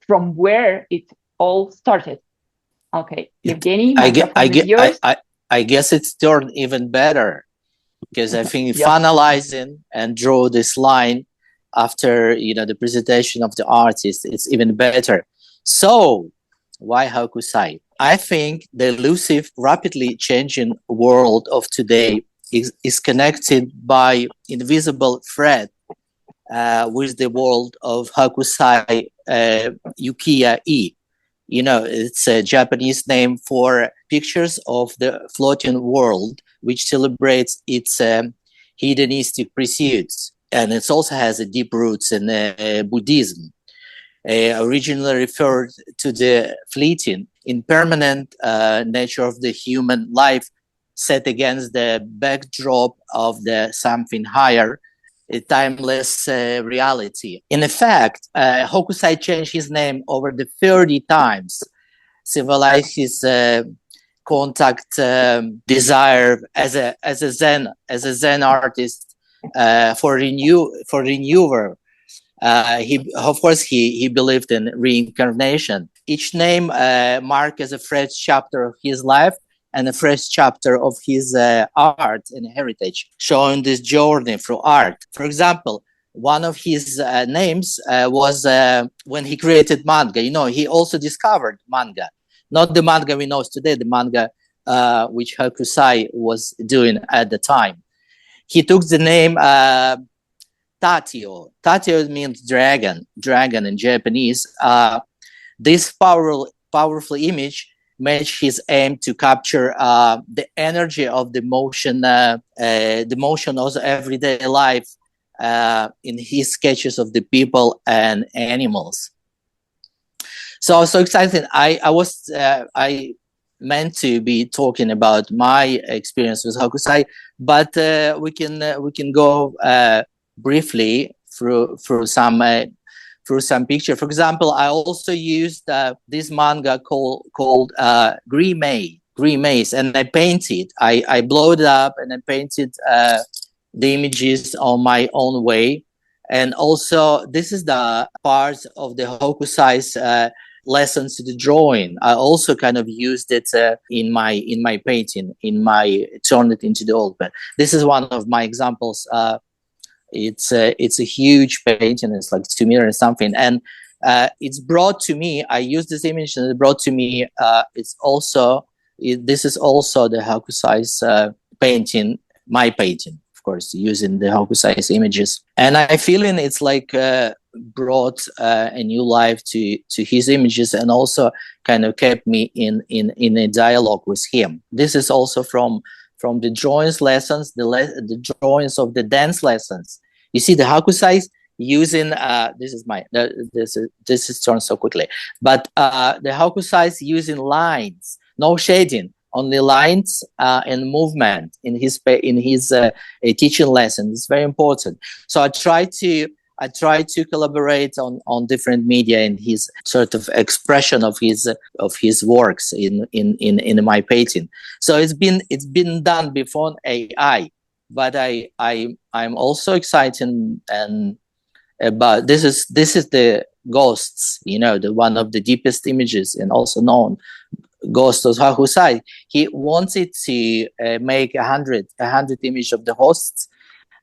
from where it all started. Okay, Evgeny, I guess it's turned even better, because I think finalizing and draw this line after the presentation of the artist, it's even better. So why Hokusai? I think the elusive, rapidly changing world of today is connected by invisible thread with the world of Hokusai Ukiya-e. It's a Japanese name for pictures of the floating world, which celebrates its hedonistic pursuits. And it also has a deep roots in Buddhism, originally referred to the fleeting, impermanent nature of the human life set against the backdrop of the something higher, a timeless reality. In effect, Hokusai changed his name over the 30 times, symbolized his contact desire as a Zen artist for renewer. Of course, he believed in reincarnation. Each name marked as a fresh chapter of his life and a fresh chapter of his art and heritage, showing this journey through art. For example, one of his names was when he created manga. He also discovered manga, not the manga we know today, the manga which Hokusai was doing at the time. He took the name Tatio. Tatio means dragon in Japanese. This powerful image matched his aim to capture the energy of the motion of everyday life in his sketches of the people and animals. So excited! I meant to be talking about my experience with Hokusai, but we can go briefly through some picture. For example, I also used this manga called Green Maze, and I painted. I blew it up and I painted the images on my own way. And also, this is the part of the Hokusai's lessons to the drawing. I also kind of used it in my painting, turned it into the old. But this is one of my examples. It's a huge painting. It's like 2 meters or something, and it's brought to me. I used this image, and it brought to me. This is also the Hokusai's painting, my painting, of course, using the Hokusai's images. And I feel it's like brought a new life to his images, and also kind of kept me in a dialogue with him. This is also from the drawings lessons, the drawings of the dance lessons. You see the Hokusai's using this is turned so quickly, but the Hokusai's using lines, no shading, only lines and movement in his teaching lesson. It's very important. So I try to collaborate on different media in his sort of expression of his works in my painting. So it's been done before AI, but I'm also excited and about this is the ghosts, the one of the deepest images and also known ghosts of Hokusai. He wanted to make 100 images of the hosts,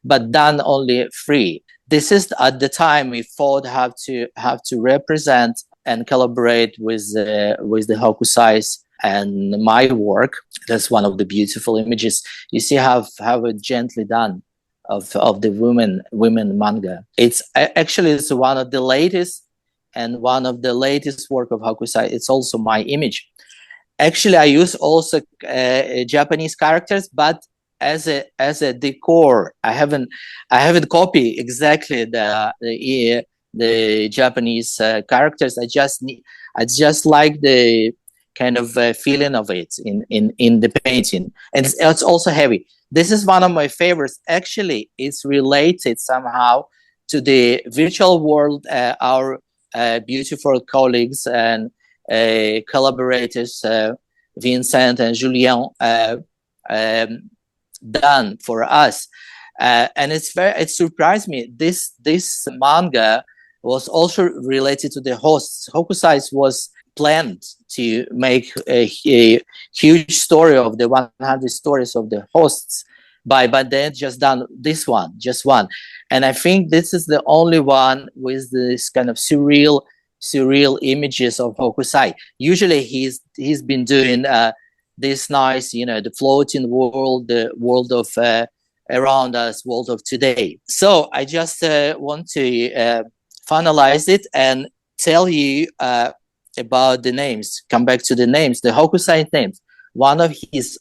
but done only 3. This is at the time we thought have to represent and collaborate with the Hokusai's and my work. That's one of the beautiful images. You see how it gently done of the women manga. It's one of the latest work of Hokusai. It's also my image. Actually, I use also Japanese characters, but as a decor. I haven't copied exactly the Japanese characters. I just like the kind of feeling of it in the painting, and it's also heavy. This is one of my favorites. Actually, it's related somehow to the virtual world. Our beautiful colleagues and collaborators, Vincent and Julio, done for us, and it surprised me. This manga was also related to the hosts. Hokusai was planned to make a huge story of the 100 stories of the hosts, but they just done this one, just one, and I think this is the only one with this kind of surreal images of Hokusai. Usually he's been doing this nice, the floating world, the world of around us, world of today. So I just want to finalize it and tell you about the names. Come back to the names, the Hokusai names. One of his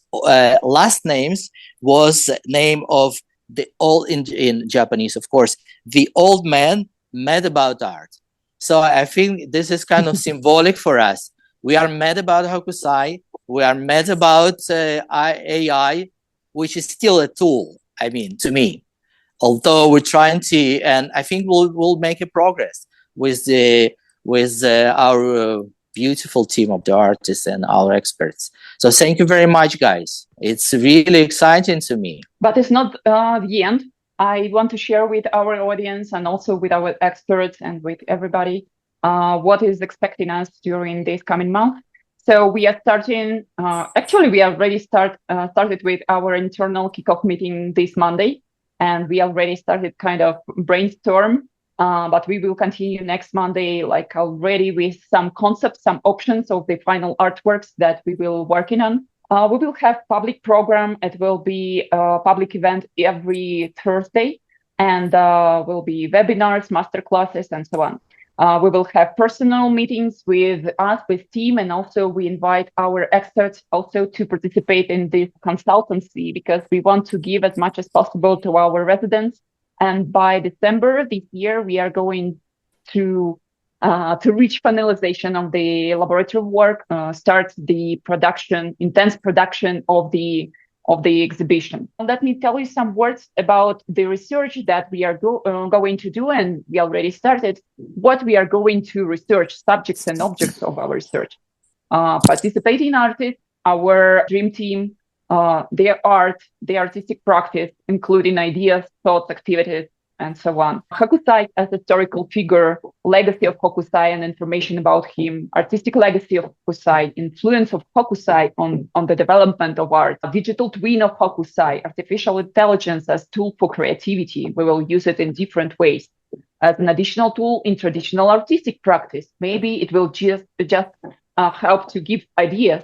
last names was name of the old, in Japanese, of course, the old man mad about art. So I think this is kind of symbolic for us. We are mad about Hokusai. We are mad about AI, which is still a tool, I mean, to me. Although we're trying to, and I think we'll make a progress with our beautiful team of the artists and our experts. So thank you very much, guys. It's really exciting to me. But it's not the end. I want to share with our audience and also with our experts and with everybody what is expecting us during this coming month. So we are starting, actually we already started with our internal kickoff meeting this Monday, and we already started kind of brainstorm, but we will continue next Monday, like already with some concepts, some options of the final artworks that we will working on. We will have public program. It will be a public event every Thursday, and will be webinars, masterclasses, and so on. We will have personal meetings with us, with team, and also we invite our experts also to participate in this consultancy, because we want to give as much as possible to our residents. And by December this year, we are going to reach finalization of the laboratory work, start the production, intense production of the exhibition. Let me tell you some words about the research that we are going to do, and we already started. What we are going to research, subjects and objects of our research. Participating artists, our dream team, their art, their artistic practice, including ideas, thoughts, activities, and so on. Hokusai as a historical figure, legacy of Hokusai and information about him, artistic legacy of Hokusai, influence of Hokusai on the development of art, a digital twin of Hokusai, artificial intelligence as tool for creativity. We will use it in different ways. As an additional tool in traditional artistic practice, maybe it will just help to give ideas,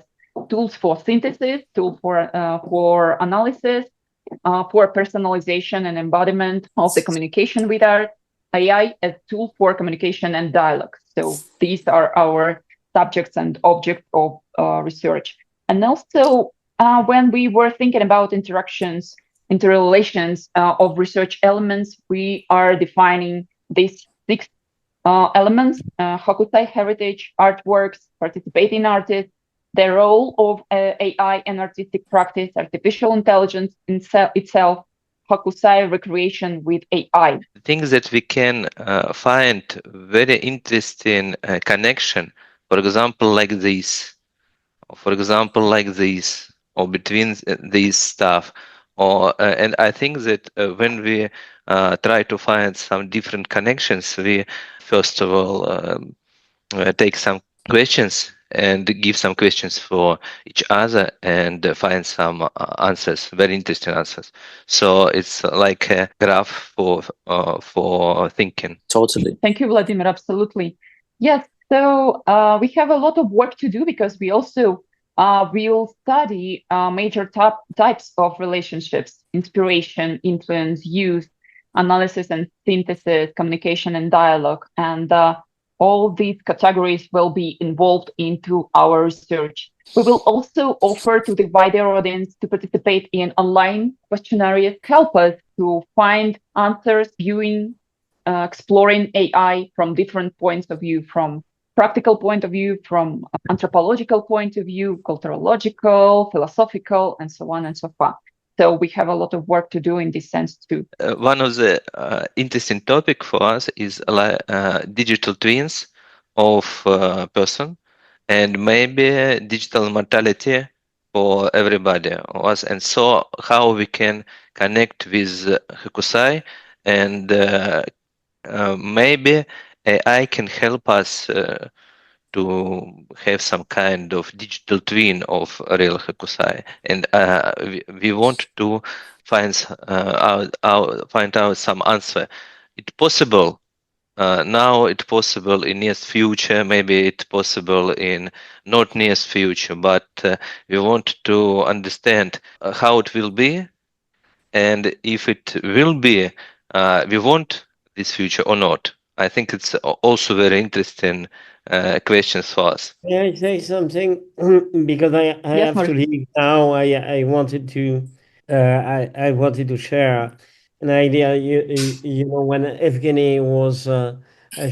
tools for synthesis, tools for analysis, for personalization and embodiment of the communication with art, AI as tool for communication and dialogue. So these are our subjects and objects of research. And also, when we were thinking about interactions, interrelations of research elements, we are defining these 6 elements: Hokusai heritage, artworks, participating artists, the role of AI and artistic practice, artificial intelligence itself, Hokusai recreation with AI. Things that we can find very interesting connection, for example, like this, or between these stuff. And I think that when we try to find some different connections, we first of all take some questions and give some questions for each other and find some answers, very interesting answers. So it's like a graph for thinking. Totally. Thank you, Vladimir. Absolutely. Yes. So we have a lot of work to do, because we also will study major types of relationships: inspiration, influence, use, analysis and synthesis, communication and dialogue. And all these categories will be involved into our research. We will also offer to the wider audience to participate in online questionnaires, help us to find answers, viewing, exploring AI from different points of view, from practical point of view, from anthropological point of view, culturological, philosophical, and so on and so forth. So we have a lot of work to do in this sense too. One of the interesting topic for us is digital twins of person, and maybe digital mortality for everybody of us, and so how we can connect with Hokusai, and maybe AI can help us to have some kind of digital twin of real Hokusai, and we want to find out some answer. It's possible now. It's possible in near future. Maybe it's possible in not near future. But we want to understand how it will be, and if it will be, we want this future or not. I think it's also very interesting questions for us. May I say something? Because I Yes, have to leave now. I wanted to I wanted to share an idea. You know, when Evgeny was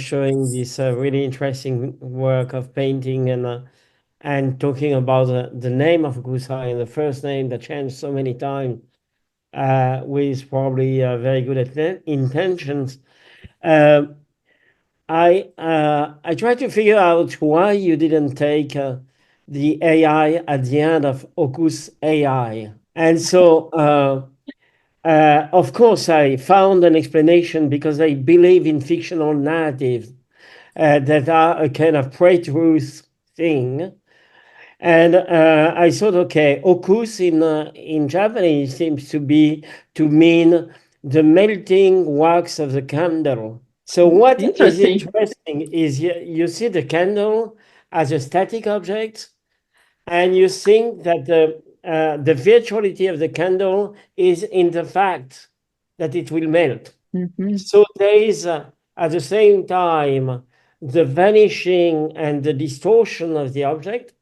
showing this really interesting work of painting and talking about the name of Hokusai and the first name that changed so many times with probably very good intentions. I tried to figure out why you didn't take the AI at the end of Hokus AI. And so, of course, I found an explanation because I believe in fictional narratives that are a kind of pre-truth thing. And I thought, okay, Hokus in Japanese seems to mean the melting wax of the candle. So what is interesting is you see the candle as a static object, and you think that the virtuality of the candle is in the fact that it will melt. So there is, at the same time, the vanishing and the distortion of the object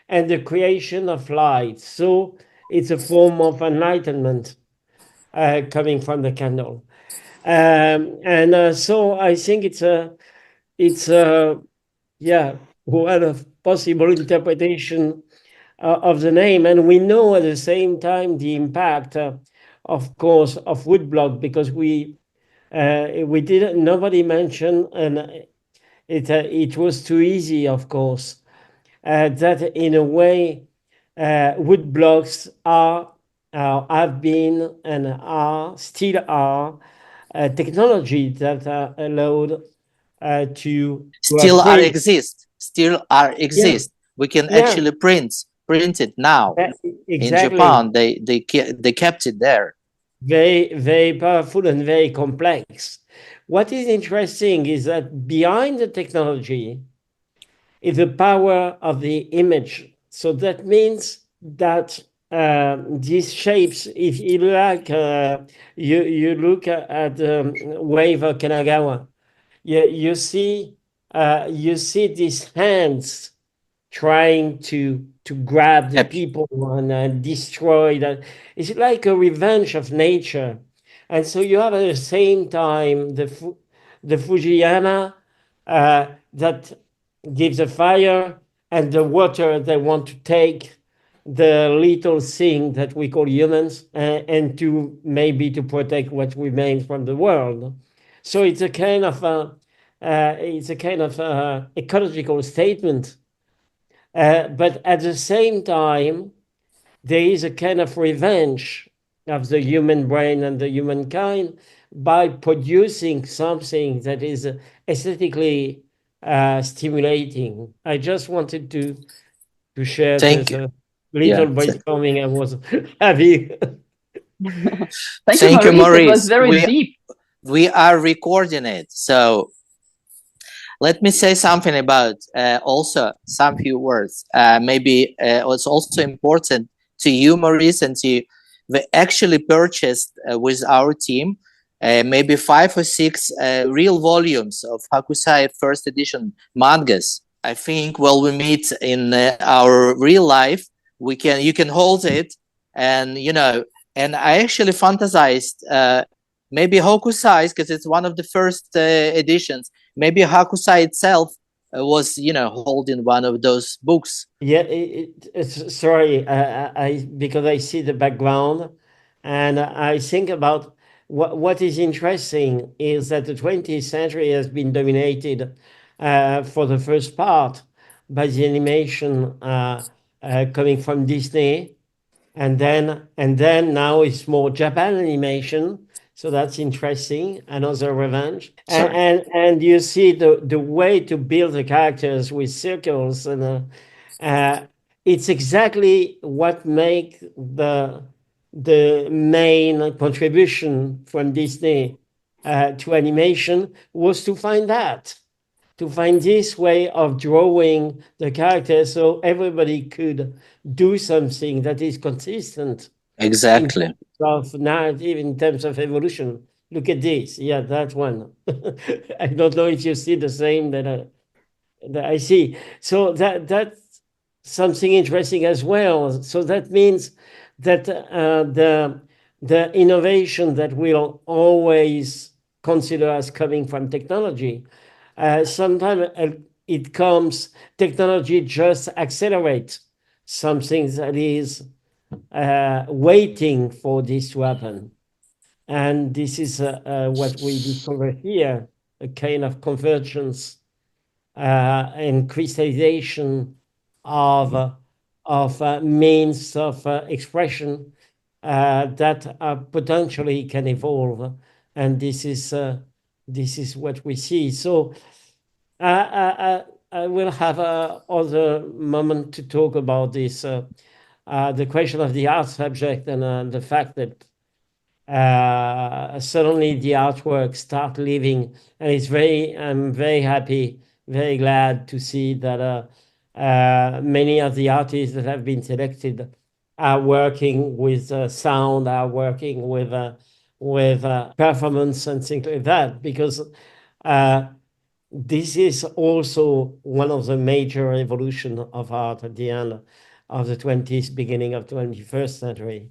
and the creation of light. So it's a form of enlightenment coming from the candle. So I think it's one of possible interpretation of the name. And we know at the same time the impact, of course, of woodblock, because nobody mentioned, and it was too easy, of course, that in a way woodblocks have been and still are technology that are allowed to still exist. We can actually print it now. Exactly. In Japan, they kept it there. Very, very powerful and very complex. What is interesting is that behind the technology is the power of the image. So that means that these shapes, if you like, you look at the wave of Kanagawa, you see these hands trying to grab the people and destroy that. It's like a revenge of nature. And so you have at the same time the Fujiyama that gives a fire, and the water they want to take the little thing that we call humans and to maybe to protect what remains from the world. So it's a kind of ecological statement, but at the same time there is a kind of revenge of the human brain and the humankind by producing something that is aesthetically stimulating. I just wanted to share this little brainstorming I was having. Thank you, Maurice. It was very deep. We are recording it, so let me say something about also some few words. Maybe it's also important to you, Maurice, and to we actually purchased with our team maybe 5 or 6 real volumes of Hokusai first edition mangas. I think when we meet in our real life, you can hold it, and and I actually fantasized maybe Hokusai, because it's one of the first editions. Maybe Hokusai itself was holding one of those books. Yeah, sorry, because I see the background, and I think about what is interesting is that the 20th century has been dominated for the first part by the animation coming from Disney, and then now it's more Japan animation. So that's interesting. Another revenge. And you see the way to build the characters with circles, and it's exactly what make the main contribution from Disney to animation was to find this way of drawing the characters so everybody could do something that is consistent. Exactly. In terms of narrative, in terms of evolution. Look at this. Yeah, that one. I don't know if you see the same that I see. So that's something interesting as well. So that means that the innovation that we'll always consider as coming from technology, sometimes it comes, technology just accelerates something that is waiting for this to happen. And this is what we discover here, a kind of convergence and crystallization of means of expression that potentially can evolve. And this is what we see. So I will have other moment to talk about this, the question of the art subject, and the fact that suddenly the artwork start living, and I'm very happy, very glad to see that many of the artists that have been selected are working with sound, are working with performance and things like that, because this is also one of the major evolution of art at the end of the 20th, beginning of 21st century.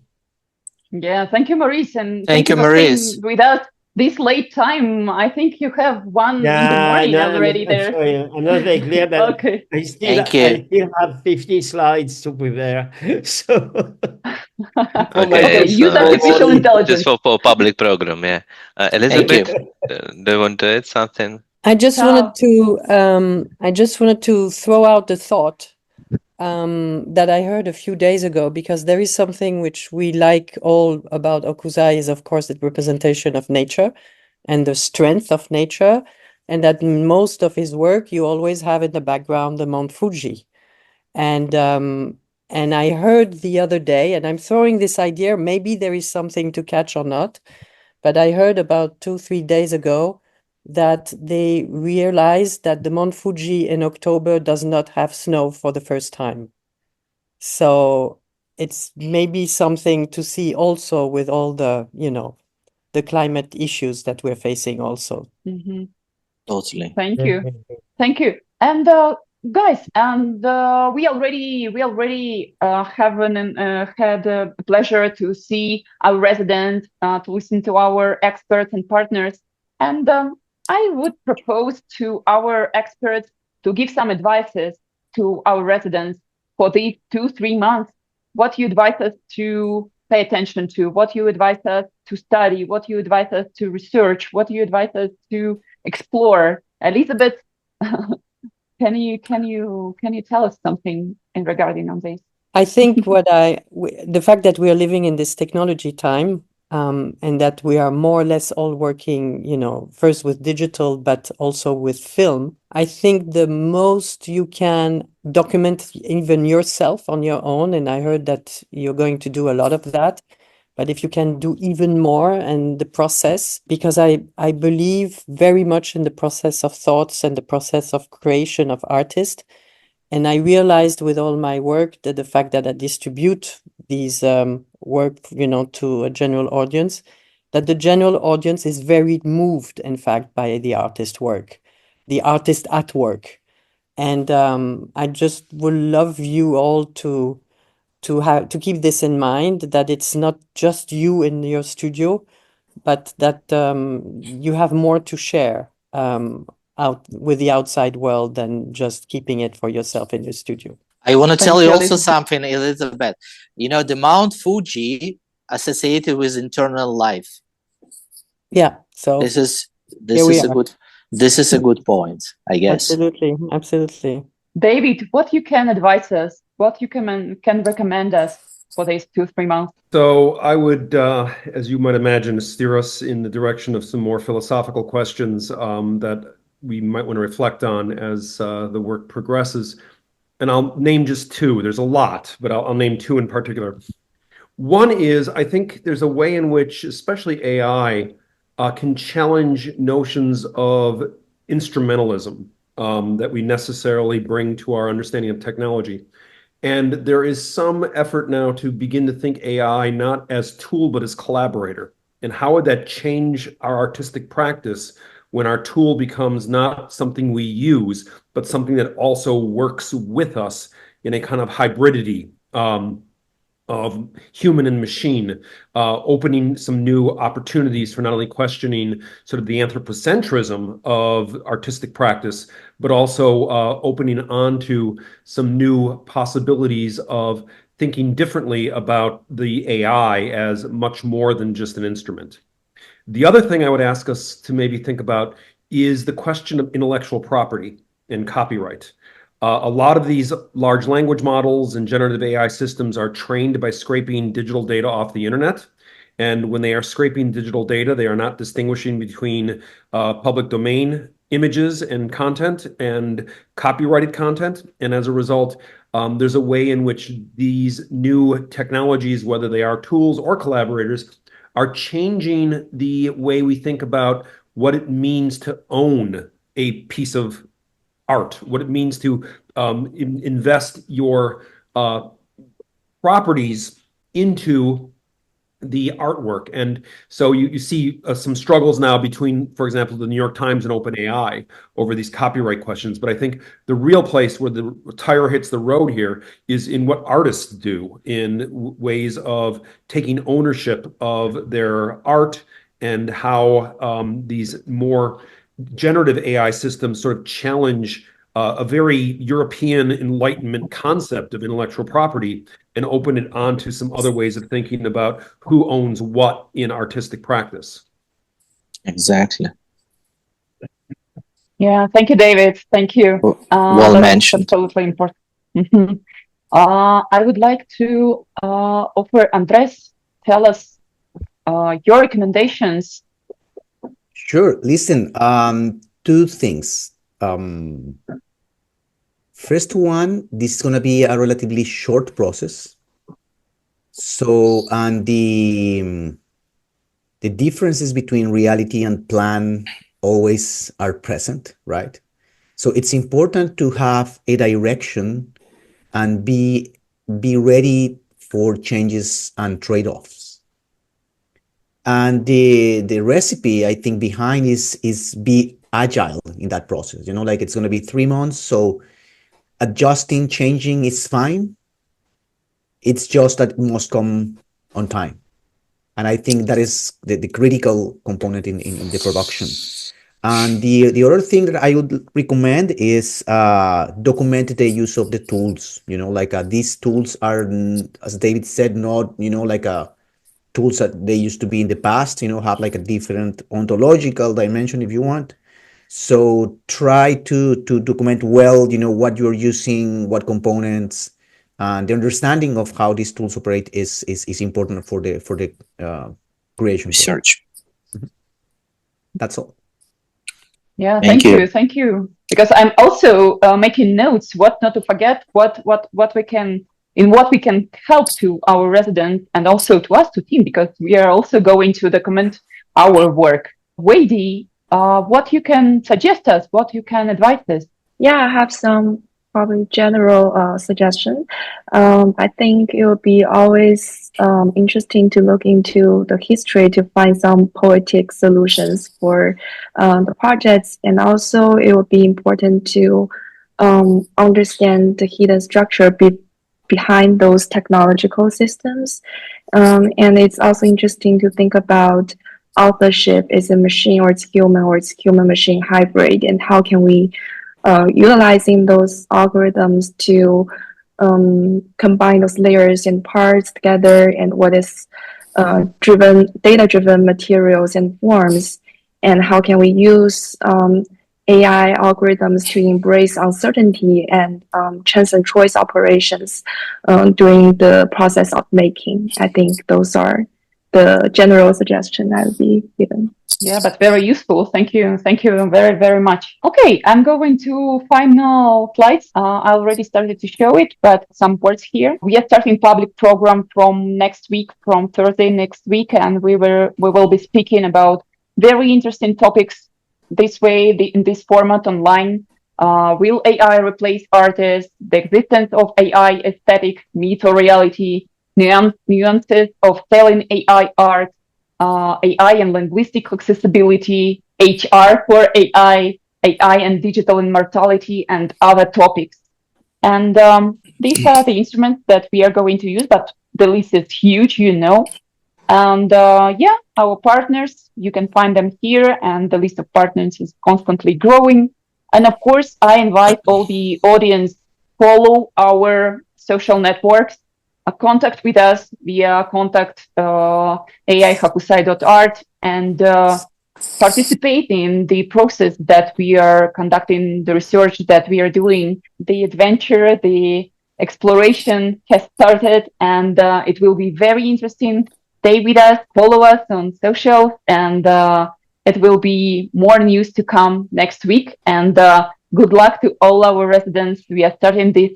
Yeah, thank you, Maurice, and thank you, for Maurice. staying with us this late time. I think you have one in the morning already there. Sorry, I'm not very clear, but okay. I still have 50 slides to prepare. So okay, use artificial intelligence. Just for public program, yeah. Elizabeth, do you want to add something? I just wanted to throw out the thought that I heard a few days ago, because there is something which we like all about Hokusai is, of course, the representation of nature and the strength of nature, and that in most of his work you always have in the background the Mount Fuji. And I heard the other day, and I'm throwing this idea, maybe there is something to catch or not, but I heard about 2-3 days ago that they realized that the Mount Fuji in October does not have snow for the first time. So it's maybe something to see also with all the, the climate issues that we're facing also. Mm-hmm. Totally. Thank you. Thank you. And guys, and we already have had a pleasure to see our residents, to listen to our experts and partners. And I would propose to our experts to give some advices to our residents for these 2-3 months. What you advise us to pay attention to, what you advise us to study, what you advise us to research, what you advise us to explore. Elizabeth, can you tell us something in regarding on this? I think the fact that we are living in this technology time, and that we are more or less all working, first with digital, but also with film. I think the most you can document even yourself on your own, and I heard that you're going to do a lot of that, but if you can do even more and the process, because I believe very much in the process of thoughts and the process of creation of artists. And I realized with all my work that the fact that I distribute these work, to a general audience, that the general audience is very moved, in fact, by the artist work, the artist at work. And I just would love you all to keep this in mind, that it's not just you in your studio, but that you have more to share out with the outside world than just keeping it for yourself in your studio. I want to tell you also something, Elizabeth. You know, the Mount Fuji associated with internal life. Yeah. So this is a good point, I guess. Absolutely. David, what you can advise us, what you can recommend us for these 2-3 months? So I would, as you might imagine, steer us in the direction of some more philosophical questions that we might want to reflect on as the work progresses. And I'll name just two. There's a lot, but I'll name two in particular. One is, I think there's a way in which, especially AI, can challenge notions of instrumentalism that we necessarily bring to our understanding of technology. And there is some effort now to begin to think AI not as tool, but as collaborator. And how would that change our artistic practice when our tool becomes not something we use, but something that also works with us in a kind of hybridity of human and machine, opening some new opportunities for not only questioning sort of the anthropocentrism of artistic practice, but also opening on to some new possibilities of thinking differently about the AI as much more than just an instrument. The other thing I would ask us to maybe think about is the question of intellectual property and copyright. A lot of these large language models and generative AI systems are trained by scraping digital data off the internet. And when they are scraping digital data, they are not distinguishing between public domain images and content and copyrighted content. And as a result, there's a way in which these new technologies, whether they are tools or collaborators, are changing the way we think about what it means to own a piece of art, what it means to invest your properties into the artwork. And so you see some struggles now between, for example, the New York Times and OpenAI over these copyright questions. But I think the real place where the tire hits the road here is in what artists do in ways of taking ownership of their art and how these more generative AI systems sort of challenge a very European Enlightenment concept of intellectual property and open it onto some other ways of thinking about who owns what in artistic practice. Exactly. Yeah, thank you, David. Thank you. Well mentioned. Absolutely important. I would like to offer Andrés, tell us your recommendations. Sure. Listen, two things. First one, this is going to be a relatively short process. So, and the differences between reality and plan always are present, right? So it's important to have a direction and be ready for changes and trade-offs. And the recipe, I think, behind is be agile in that process. You know, like it's going to be 3 months, so adjusting, changing is fine. It's just that it must come on time. And I think that is the critical component in the production. And the other thing that I would recommend is document the use of the tools. You know, like these tools are, as David said, not, you know, like tools that they used to be in the past, you know, have like a different ontological dimension if you want. So try to document well, you know, what you're using, what components, and the understanding of how these tools operate is important for the creation research. That's all. Yeah, thank you. Because I'm also making notes, what not to forget, what we can help to our residents and also to us, to team, because we are also going to document our work. Weidi, what you can suggest us, what you can advise us? Yeah, I have some probably general suggestion. I think it would be always interesting to look into the history to find some poetic solutions for the projects, and also it would be important to understand the hidden structure behind those technological systems. And it's also interesting to think about authorship is a machine or it's human machine hybrid, and how can we utilizing those algorithms to combine those layers and parts together, and what is data-driven materials and forms, and how can we use AI algorithms to embrace uncertainty and chance and choice operations during the process of making. I think those are the general suggestion I would be given. Yeah, but very useful. Thank you. Thank you very, very much. Okay, I'm going to final slides. I already started to show it, but some words here. We are starting public program from next week, from Thursday next week, and we will be speaking about very interesting topics this way, in this format online. Will AI replace artists? The existence of AI aesthetic, myth or reality, nuances of selling AI art, AI and linguistic accessibility, HR for AI and digital immortality, and other topics. And these are the instruments that we are going to use, but the list is huge, you know. And yeah, our partners, you can find them here, and the list of partners is constantly growing. And of course, I invite all the audience follow our social networks, contact with us via contact aihokusai.art, and participate in the process that we are conducting, the research that we are doing. The adventure, the exploration has started, and it will be very interesting. Stay with us, follow us on social, and it will be more news to come next week. And good luck to all our residents. We are starting this,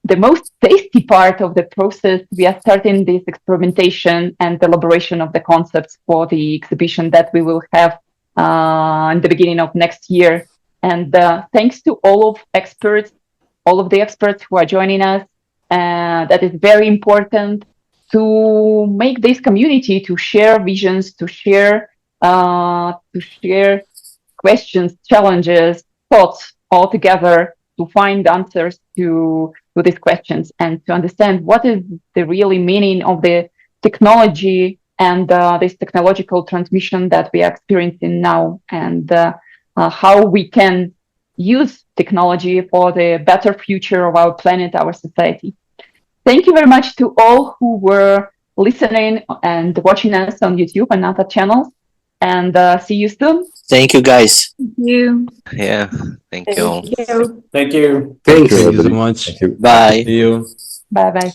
the most tasty part of the process. We are starting this experimentation and elaboration of the concepts for the exhibition that we will have in the beginning of next year. And thanks to all of the experts who are joining us. That is very important to make this community, to share visions, to share questions, challenges, thoughts all together, to find answers to these questions, and to understand what is the really meaning of the technology and this technological transmission that we are experiencing now, and how we can use technology for the better future of our planet, our society. Thank you very much to all who were listening and watching us on YouTube and other channels, and see you soon. Thank you, guys. Thank you. Yeah, thank you all. Thank you. Thank you so much. Bye. See you. Bye-bye.